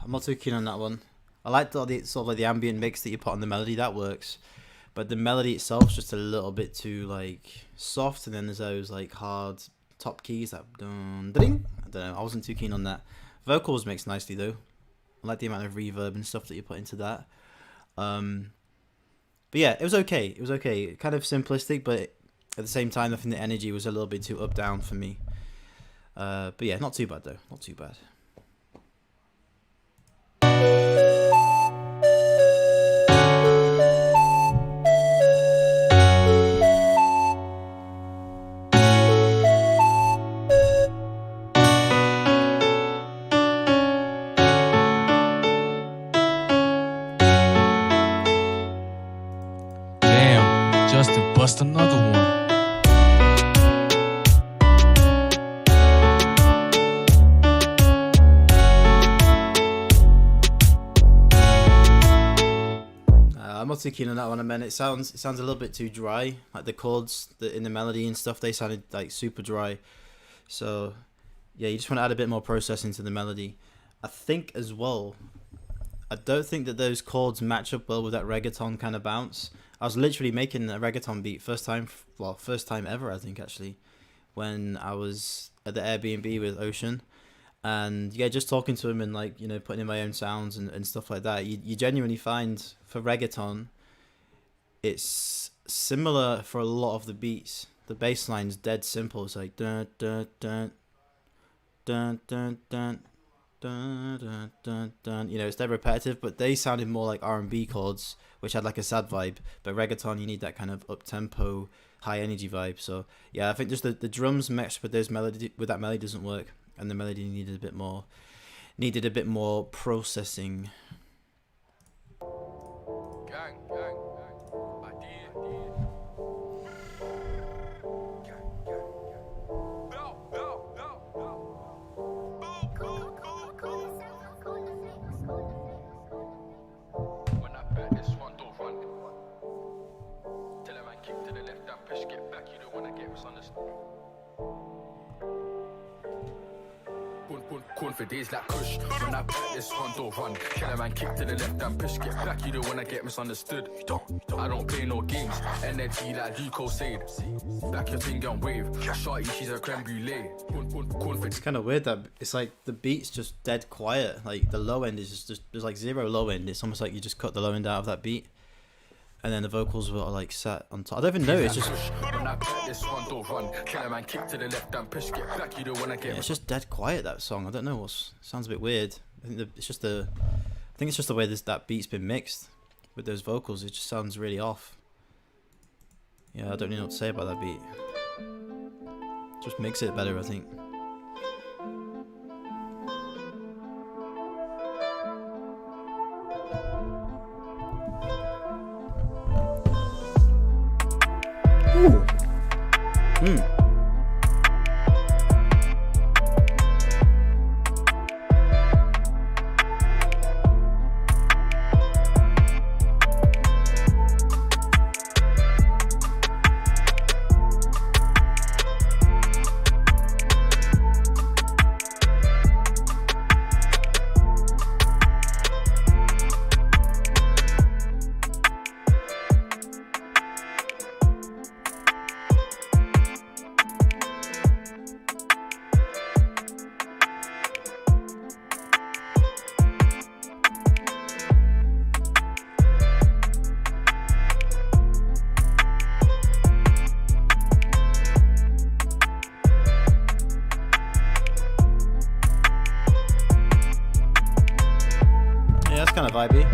I'm not too keen on that one. I like the sort of like the ambient mix that you put on the melody. That works, but the melody itself's just a little bit too like soft, and then there's those like hard top keys that dun, ding. I don't know. I wasn't too keen on that. Vocals mixed nicely though. I like the amount of reverb and stuff that you put into that. But yeah, it was okay. It was okay. Kind of simplistic, but at the same time, I think the energy was a little bit too up down for me. But yeah, not too bad though. Not too bad. Justin, bust another one. I'm not too keen on that one. I mean, it sounds a little bit too dry. Like the chords in the melody and stuff, they sounded like super dry. So yeah, you just want to add a bit more processing to the melody. I think as well, I don't think that those chords match up well with that reggaeton kind of bounce. I was literally making a reggaeton beat first time ever, I think, actually, when I was at the Airbnb with Ocean. And yeah, just talking to him and like, you know, putting in my own sounds and stuff like that, you genuinely find for reggaeton, it's similar for a lot of the beats. The bass line's dead simple. It's like dun dun dun dun dun dun dun dun dun dun. You know, it's dead repetitive, but they sounded more like R&B chords, which had like a sad vibe. But reggaeton, you need that kind of up tempo, high energy vibe. So yeah, I think just the drums mixed with those melody with that melody doesn't work. And the melody needed a bit more processing. Gang, gang, gang. When I bet this one, don't run. Tell a man kick to the left and push, get back. You don't wanna get misunderstood. Corn for days like Kush. When I bet this one, don't run. Tell a man kick to the left and push, get back. You don't wanna get misunderstood. I don't play no games. Energy like Lucozade. Back your thing and wave. Shorty, she's a creme brulee. Corn for It's kind of weird that it's like the beat's just dead quiet. Like the low end is just there's like zero low end. It's almost like you just cut the low end out of that beat, and then the vocals were like sat on top. I don't even know. It's just when I bet this one, don't run. Tell a man kick to the left and push, get back. You don't wanna get it's just dead quiet, that song. I don't know what's sounds a bit weird. I think it's just the way that beat's been mixed with those vocals. It just sounds really off. Yeah, I don't know what to say about that beat. Just mix it better, I think. Kind of vibey.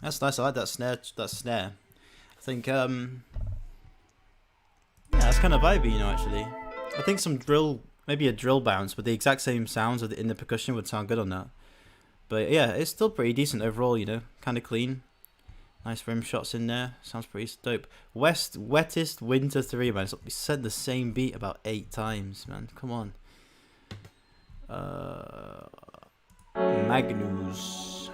That's nice. I like that snare. I think yeah, that's kind of vibey, you know. Actually, I think some drill, maybe a drill bounce, but the exact same sounds in the percussion would sound good on that. But yeah, it's still pretty decent overall, you know, kind of clean. Nice rim shots in there. Sounds pretty dope. Wettest Winter 3, man. We said the same beat about 8 times, man. Come on. Magnus.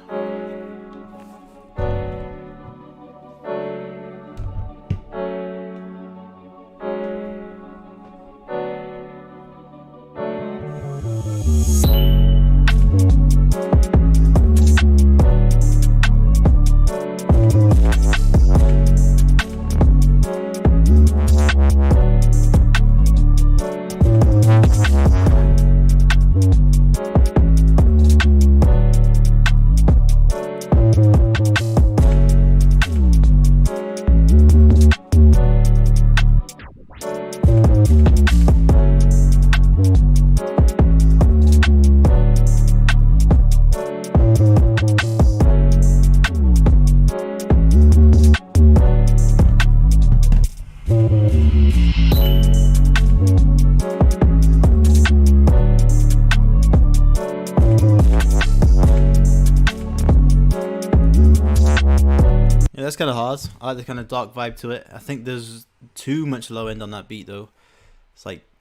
That's kind of hard. I like the kind of dark vibe to it. I think there's too much low end on that beat though.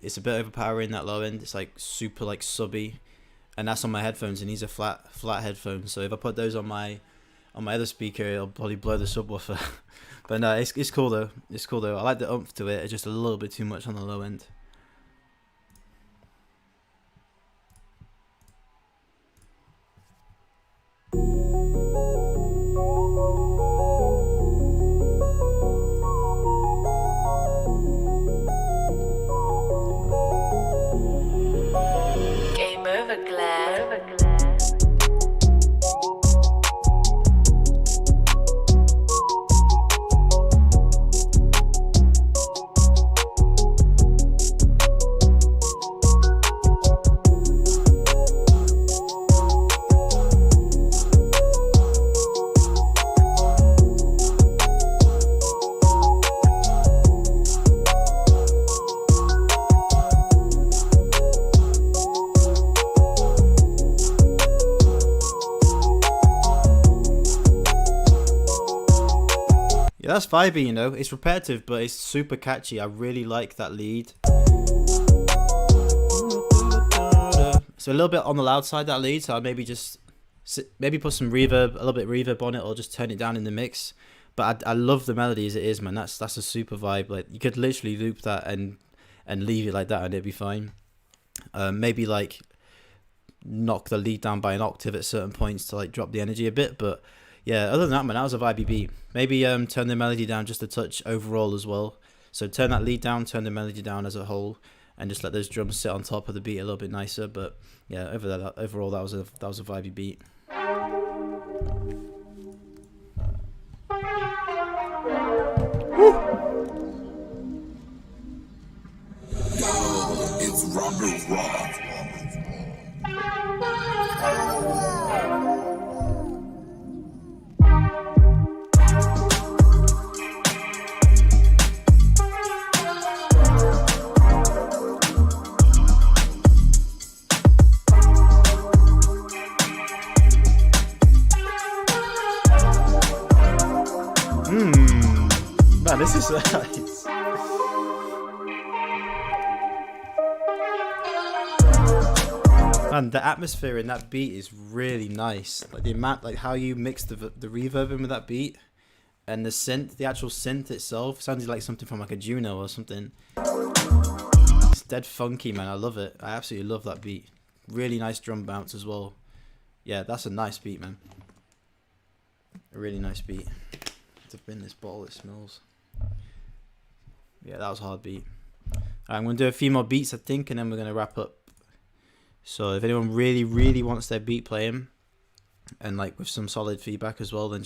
It's a bit overpowering, that low end. It's like super like subby, and that's on my headphones, and these are flat headphones. So if I put those on my other speaker, it'll probably blow the subwoofer. But no, it's cool though. It's cool though. I like the oomph to it. It's just a little bit too much on the low end. Yeah, that's vibey, you know. It's repetitive, but it's super catchy. I really like that lead. So a little bit on the loud side, that lead. So I'd maybe just maybe put some reverb, a little bit reverb on it, or just turn it down in the mix. But I love the melody as it is, man. That's a super vibe. Like you could literally loop that and leave it like that, and it'd be fine. Maybe like knock the lead down by an octave at certain points to like drop the energy a bit. But yeah, other than that, man, that was a vibey beat. Maybe turn the melody down just a touch overall as well. So turn that lead down, turn the melody down as a whole, and just let those drums sit on top of the beat a little bit nicer. But yeah, overall that was a vibey beat. It's Rondo Rock. Man, this is nice. Man, the atmosphere in that beat is really nice. Like the amount, like how you mix the reverb in with that beat, and the synth, the actual synth itself, sounded like something from like a Juno or something. It's dead funky, man. I love it. I absolutely love that beat. Really nice drum bounce as well. Yeah, that's a nice beat, man. A really nice beat. To bin this bottle, it smells. Yeah, that was a hard beat. I'm going to do a few more beats, I think, and then we're going to wrap up. So if anyone really, really wants their beat playing, and like with some solid feedback as well, then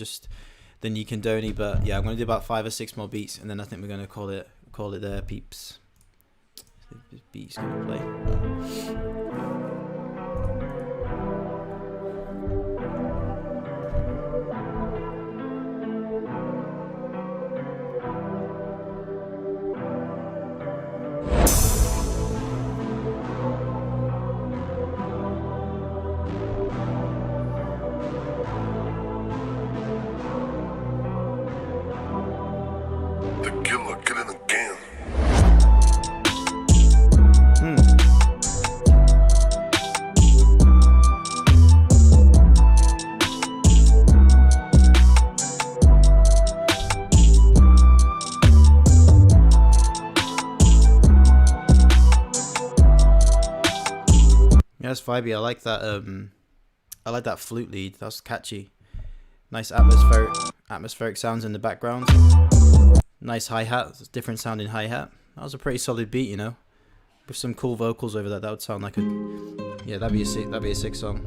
you can donate. But yeah, I'm going to do about 5 or 6 more beats, and then I think we're going to call it there, peeps. This beat's going to play. That's vibey. I like that. I like that flute lead. That's catchy. Nice atmospheric sounds in the background. Nice hi hat. Different sounding hi hat. That was a pretty solid beat, you know. With some cool vocals over that, that would sound like a that'd be a sick song.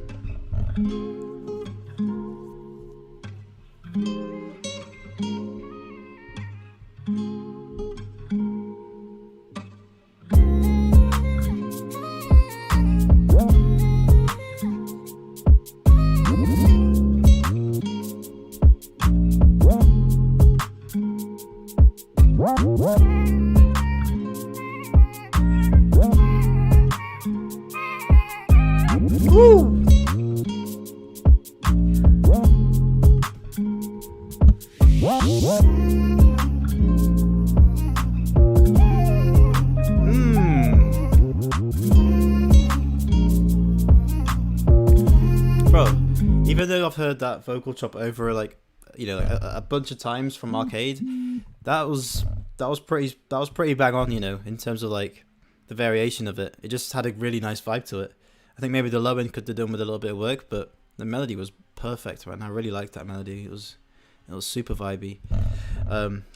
Even though I've heard that vocal chop over like a bunch of times from Arcade, that was pretty bang on, you know, in terms of like the variation of it. It just had a really nice vibe to it. I think maybe the low end could have done with a little bit of work, but the melody was perfect, man. I really liked that melody. It was super vibey.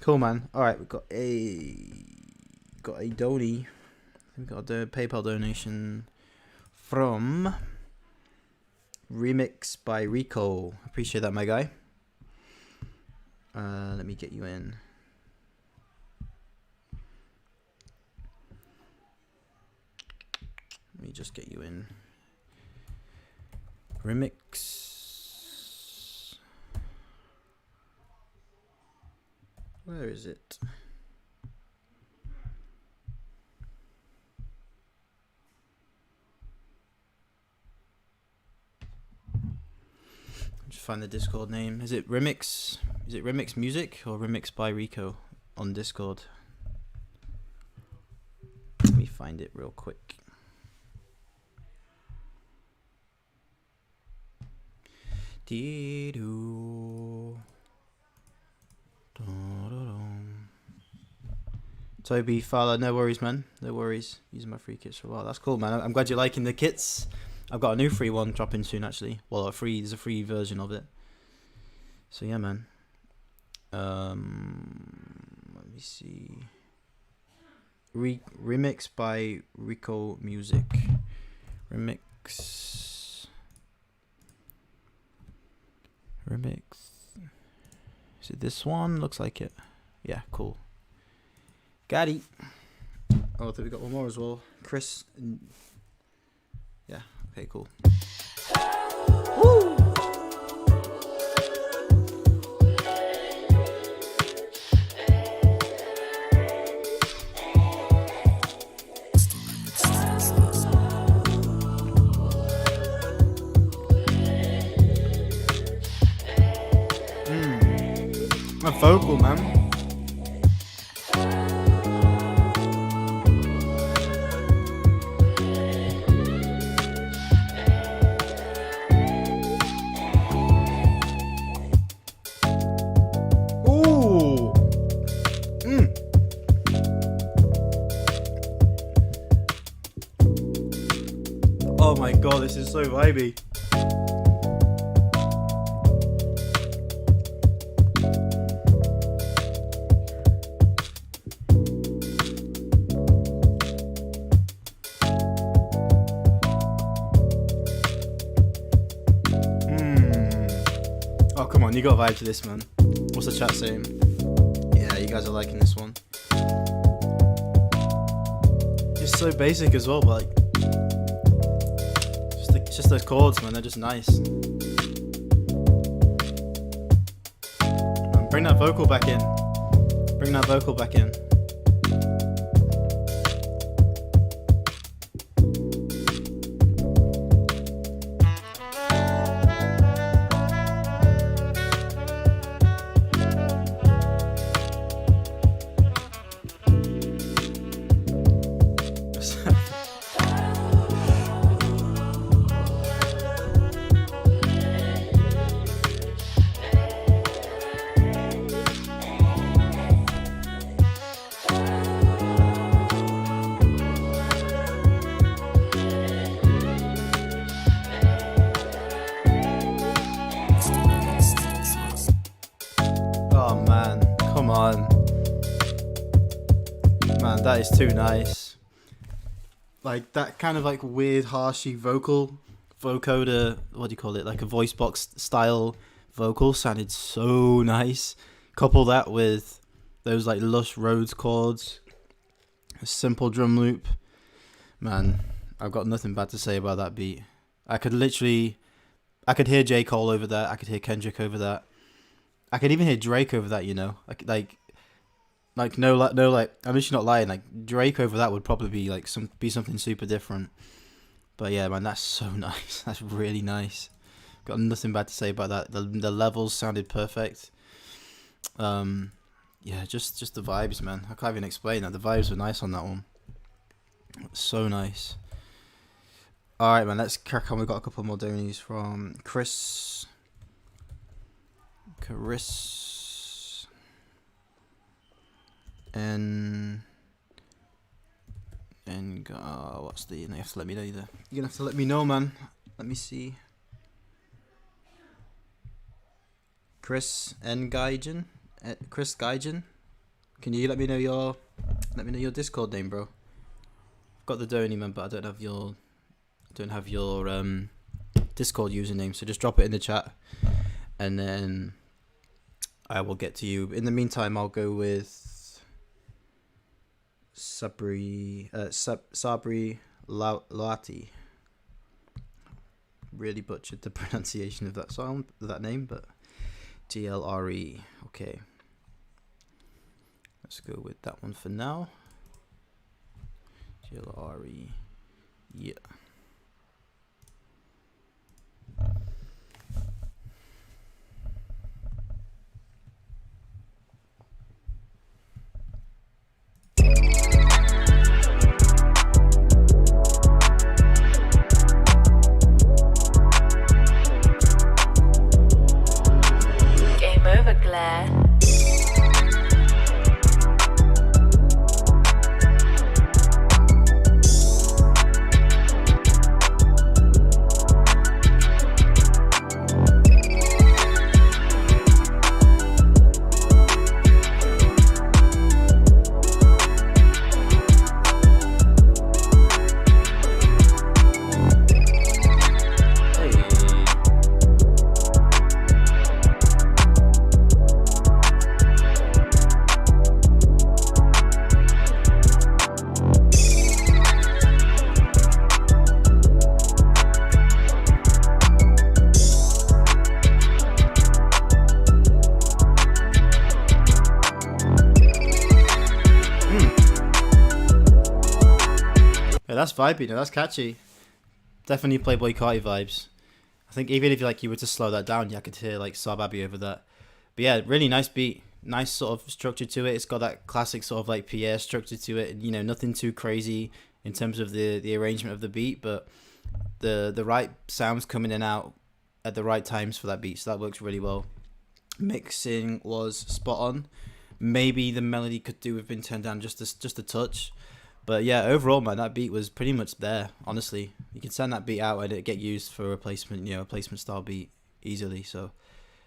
Cool, man. All right, we've got a donee. We've got a PayPal donation from Remix by Rico. Appreciate that, my guy. Let me get you in. Let me just get you in. Remix. Where is it? Just find the Discord name. Is it Remix Is it Remix Music or Remix by Rico on Discord? Let me find it real quick. Toby Fowler, no worries, man. No worries. Using my free kits for a while. That's cool, man. I'm glad you're liking the kits. I've got a new free one dropping soon, actually. Well, there's a free version of it. So yeah, man. Let me see. Remix by Rico Music. Remix. Is it this one? Looks like it. Yeah, cool. Got it. Oh, I think we got one more as well. Chris. Yeah. Okay. Cool. Woo! A vocal, man. Ooh. Oh my god, this is so vibey. Oh, come on, you got a vibe to this, man. What's the chat saying? Yeah, you guys are liking this one. It's so basic as well, but like, just those chords, man, they're just nice. Man, bring that vocal back in. Bring that vocal back in. Man, that is too nice. Like that kind of like weird harshy vocoder, what do you call it, like a voice box style vocal sounded so nice. Couple that with those like lush Rhodes chords, a simple drum loop. Man, I've got nothing bad to say about that beat. I could hear J. Cole over that. I could hear Kendrick over that. I could even hear Drake over that, you know. Like no, I'm just not lying. Like Drake over that would probably be like something super different. But yeah, man, that's so nice. That's really nice. Got nothing bad to say about that. The levels sounded perfect. Yeah, just the vibes, man. I can't even explain that. The vibes were nice on that one. So nice. All right, man. Let's crack on. We got a couple more donations from Chris. And what's the? You have to let me know. You're gonna have to let me know, man. Let me see. Chris Guygen. Chris Guygen. Can you let me know your Discord name, bro? I've got the donate, man, but I don't have your Discord username. So just drop it in the chat, and then I will get to you. In the meantime, I'll go with Sabri Lati. Really butchered the pronunciation of that name, but GLRE. Okay, let's go with that one for now. GLRE. Yeah. that's vibey. No, that's catchy. Definitely Playboy Carti vibes. I think even if you were to slow that down, yeah, I could hear like Sababi over that. But yeah, really nice beat. Nice sort of structure to it. It's got that classic sort of like Pierre structure to it. You know, nothing too crazy in terms of the arrangement of the beat, but the right sounds coming in and out at the right times for that beat. So that works really well. Mixing was spot on. Maybe the melody could do have been turned down just a touch. But yeah, overall, man, that beat was pretty much there. Honestly, you can send that beat out and it get used for a replacement, replacement style beat easily. So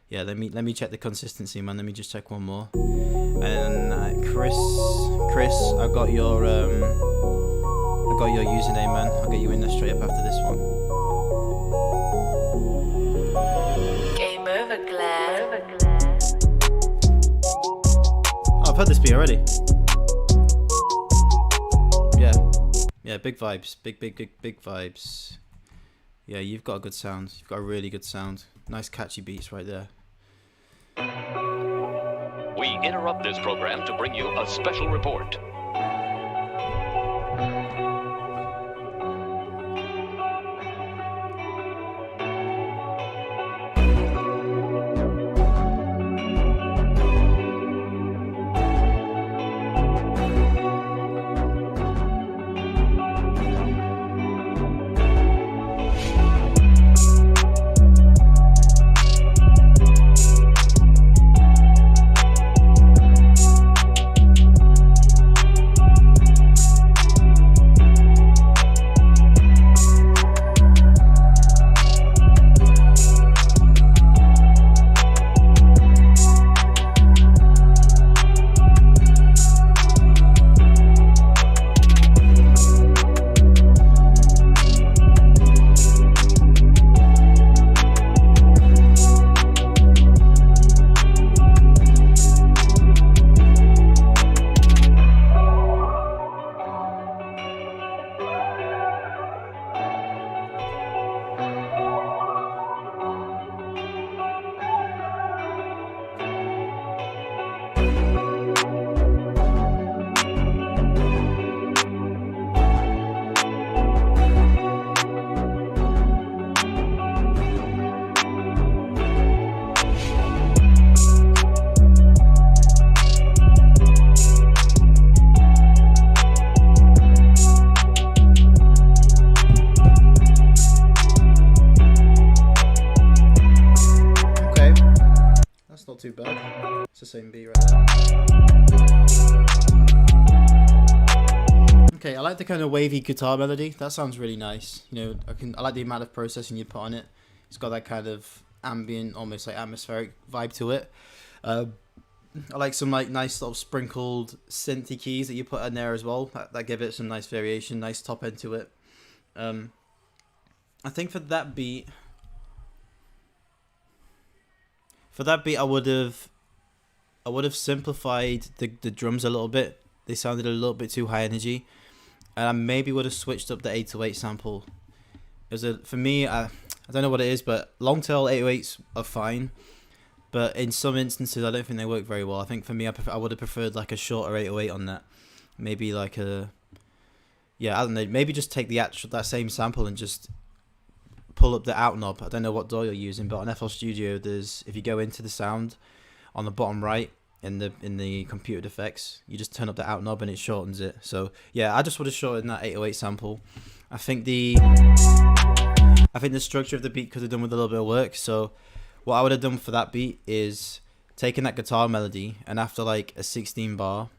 yeah, let me check the consistency, man. Let me just check one more. And Chris, I got your username, man. I'll get you in there straight up after this one. Game over, Claire. Oh, I've heard this beat already. Yeah, big vibes. Big vibes. Yeah, you've got a good sound. You've got a really good sound. Nice catchy beats right there. We interrupt this program to bring you a special report. Too bad. It's the same beat right there. Okay, I like the kind of wavy guitar melody. That sounds really nice. I like the amount of processing you put on it. It's got that kind of ambient, almost like atmospheric vibe to it. I like some like nice sort of sprinkled synthy keys that you put in there as well. That give it some nice variation, nice top end to it. I think for that beat, I would have simplified the drums a little bit. They sounded a little bit too high energy, and I maybe would have switched up the 808 sample. For me, I don't know what it is, but long tail 808s are fine, but in some instances I don't think they work very well. I think for me, I would have preferred like a shorter 808 on that. Maybe like I don't know. Maybe just take that same sample and just pull up the out knob. I don't know what DAW you're using, but on FL Studio, if you go into the sound on the bottom right in the computed effects, you just turn up the out knob and it shortens it. So yeah, I just would have shortened that 808 sample. I think the structure of the beat could have done with a little bit of work. So what I would have done for that beat is taken that guitar melody, and after like a 16 bar,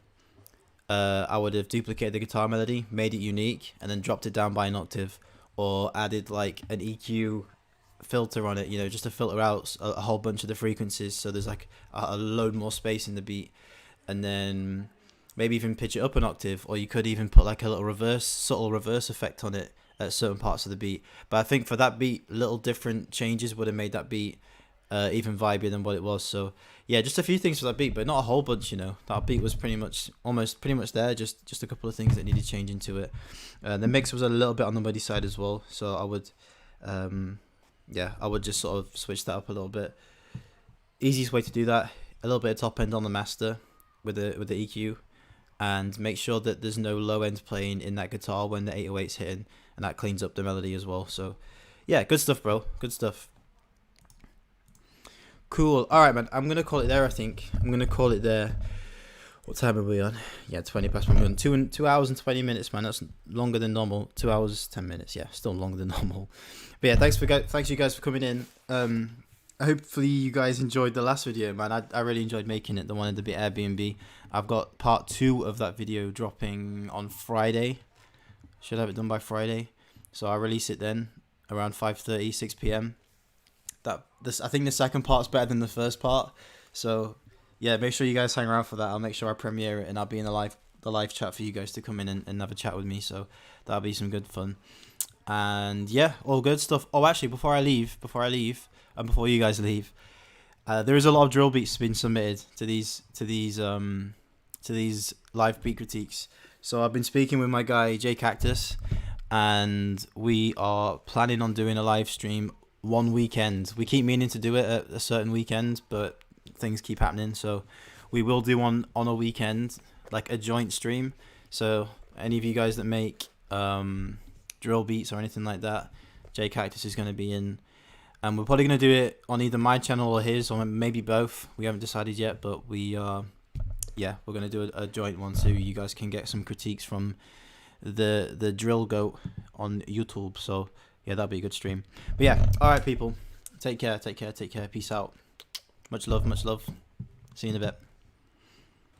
I would have duplicated the guitar melody, made it unique, and then dropped it down by an octave, or added like an EQ filter on it, just to filter out a whole bunch of the frequencies, so there's like a load more space in the beat, and then maybe even pitch it up an octave, or you could even put like a little subtle reverse effect on it at certain parts of the beat. But I think for that beat, little different changes would have made that beat even vibier than what it was. So yeah, just a few things for that beat, but not a whole bunch. That beat was pretty much there. Just a couple of things that needed changing to it. The mix was a little bit on the muddy side as well, so I would just sort of switch that up a little bit. Easiest way to do that, a little bit of top end on the master with the EQ, and make sure that there's no low end playing in that guitar when the 808's hitting, and that cleans up the melody as well. So yeah, good stuff, bro. Good stuff. Cool. All right, man. I'm gonna call it there. I think I'm gonna call it there. What time are we on? Yeah, 20 past 1. We're on 2 hours and 20 minutes, man. That's longer than normal. 2 hours 10 minutes. Yeah, still longer than normal. But yeah, thanks you guys for coming in. Hopefully you guys enjoyed the last video, man. I really enjoyed making it, the one in the Airbnb. I've got part 2 of that video dropping on Friday. Should have it done by Friday, so I'll release it then around 5:30, 6 p.m. I think the second part's better than the first part, so yeah, make sure you guys hang around for that. I'll make sure I premiere it, and I'll be in the live chat for you guys to come in and have a chat with me. So that'll be some good fun. And yeah, all good stuff. Oh, actually, before I leave, and before you guys leave, there is a lot of drill beats being submitted to these live beat critiques. So I've been speaking with my guy Jay Cactus, and we are planning on doing a live stream one weekend. We keep meaning to do it at a certain weekend, but things keep happening. So we will do one on a weekend, like a joint stream. So any of you guys that make drill beats or anything like that, Jay Cactus is going to be in. And we're probably going to do it on either my channel or his, or maybe both. We haven't decided yet, but we're going to do a joint one so you guys can get some critiques from the drill goat on YouTube. So yeah, that'll be a good stream. But yeah, all right, people, take care. Peace out. Much love. See you in a bit.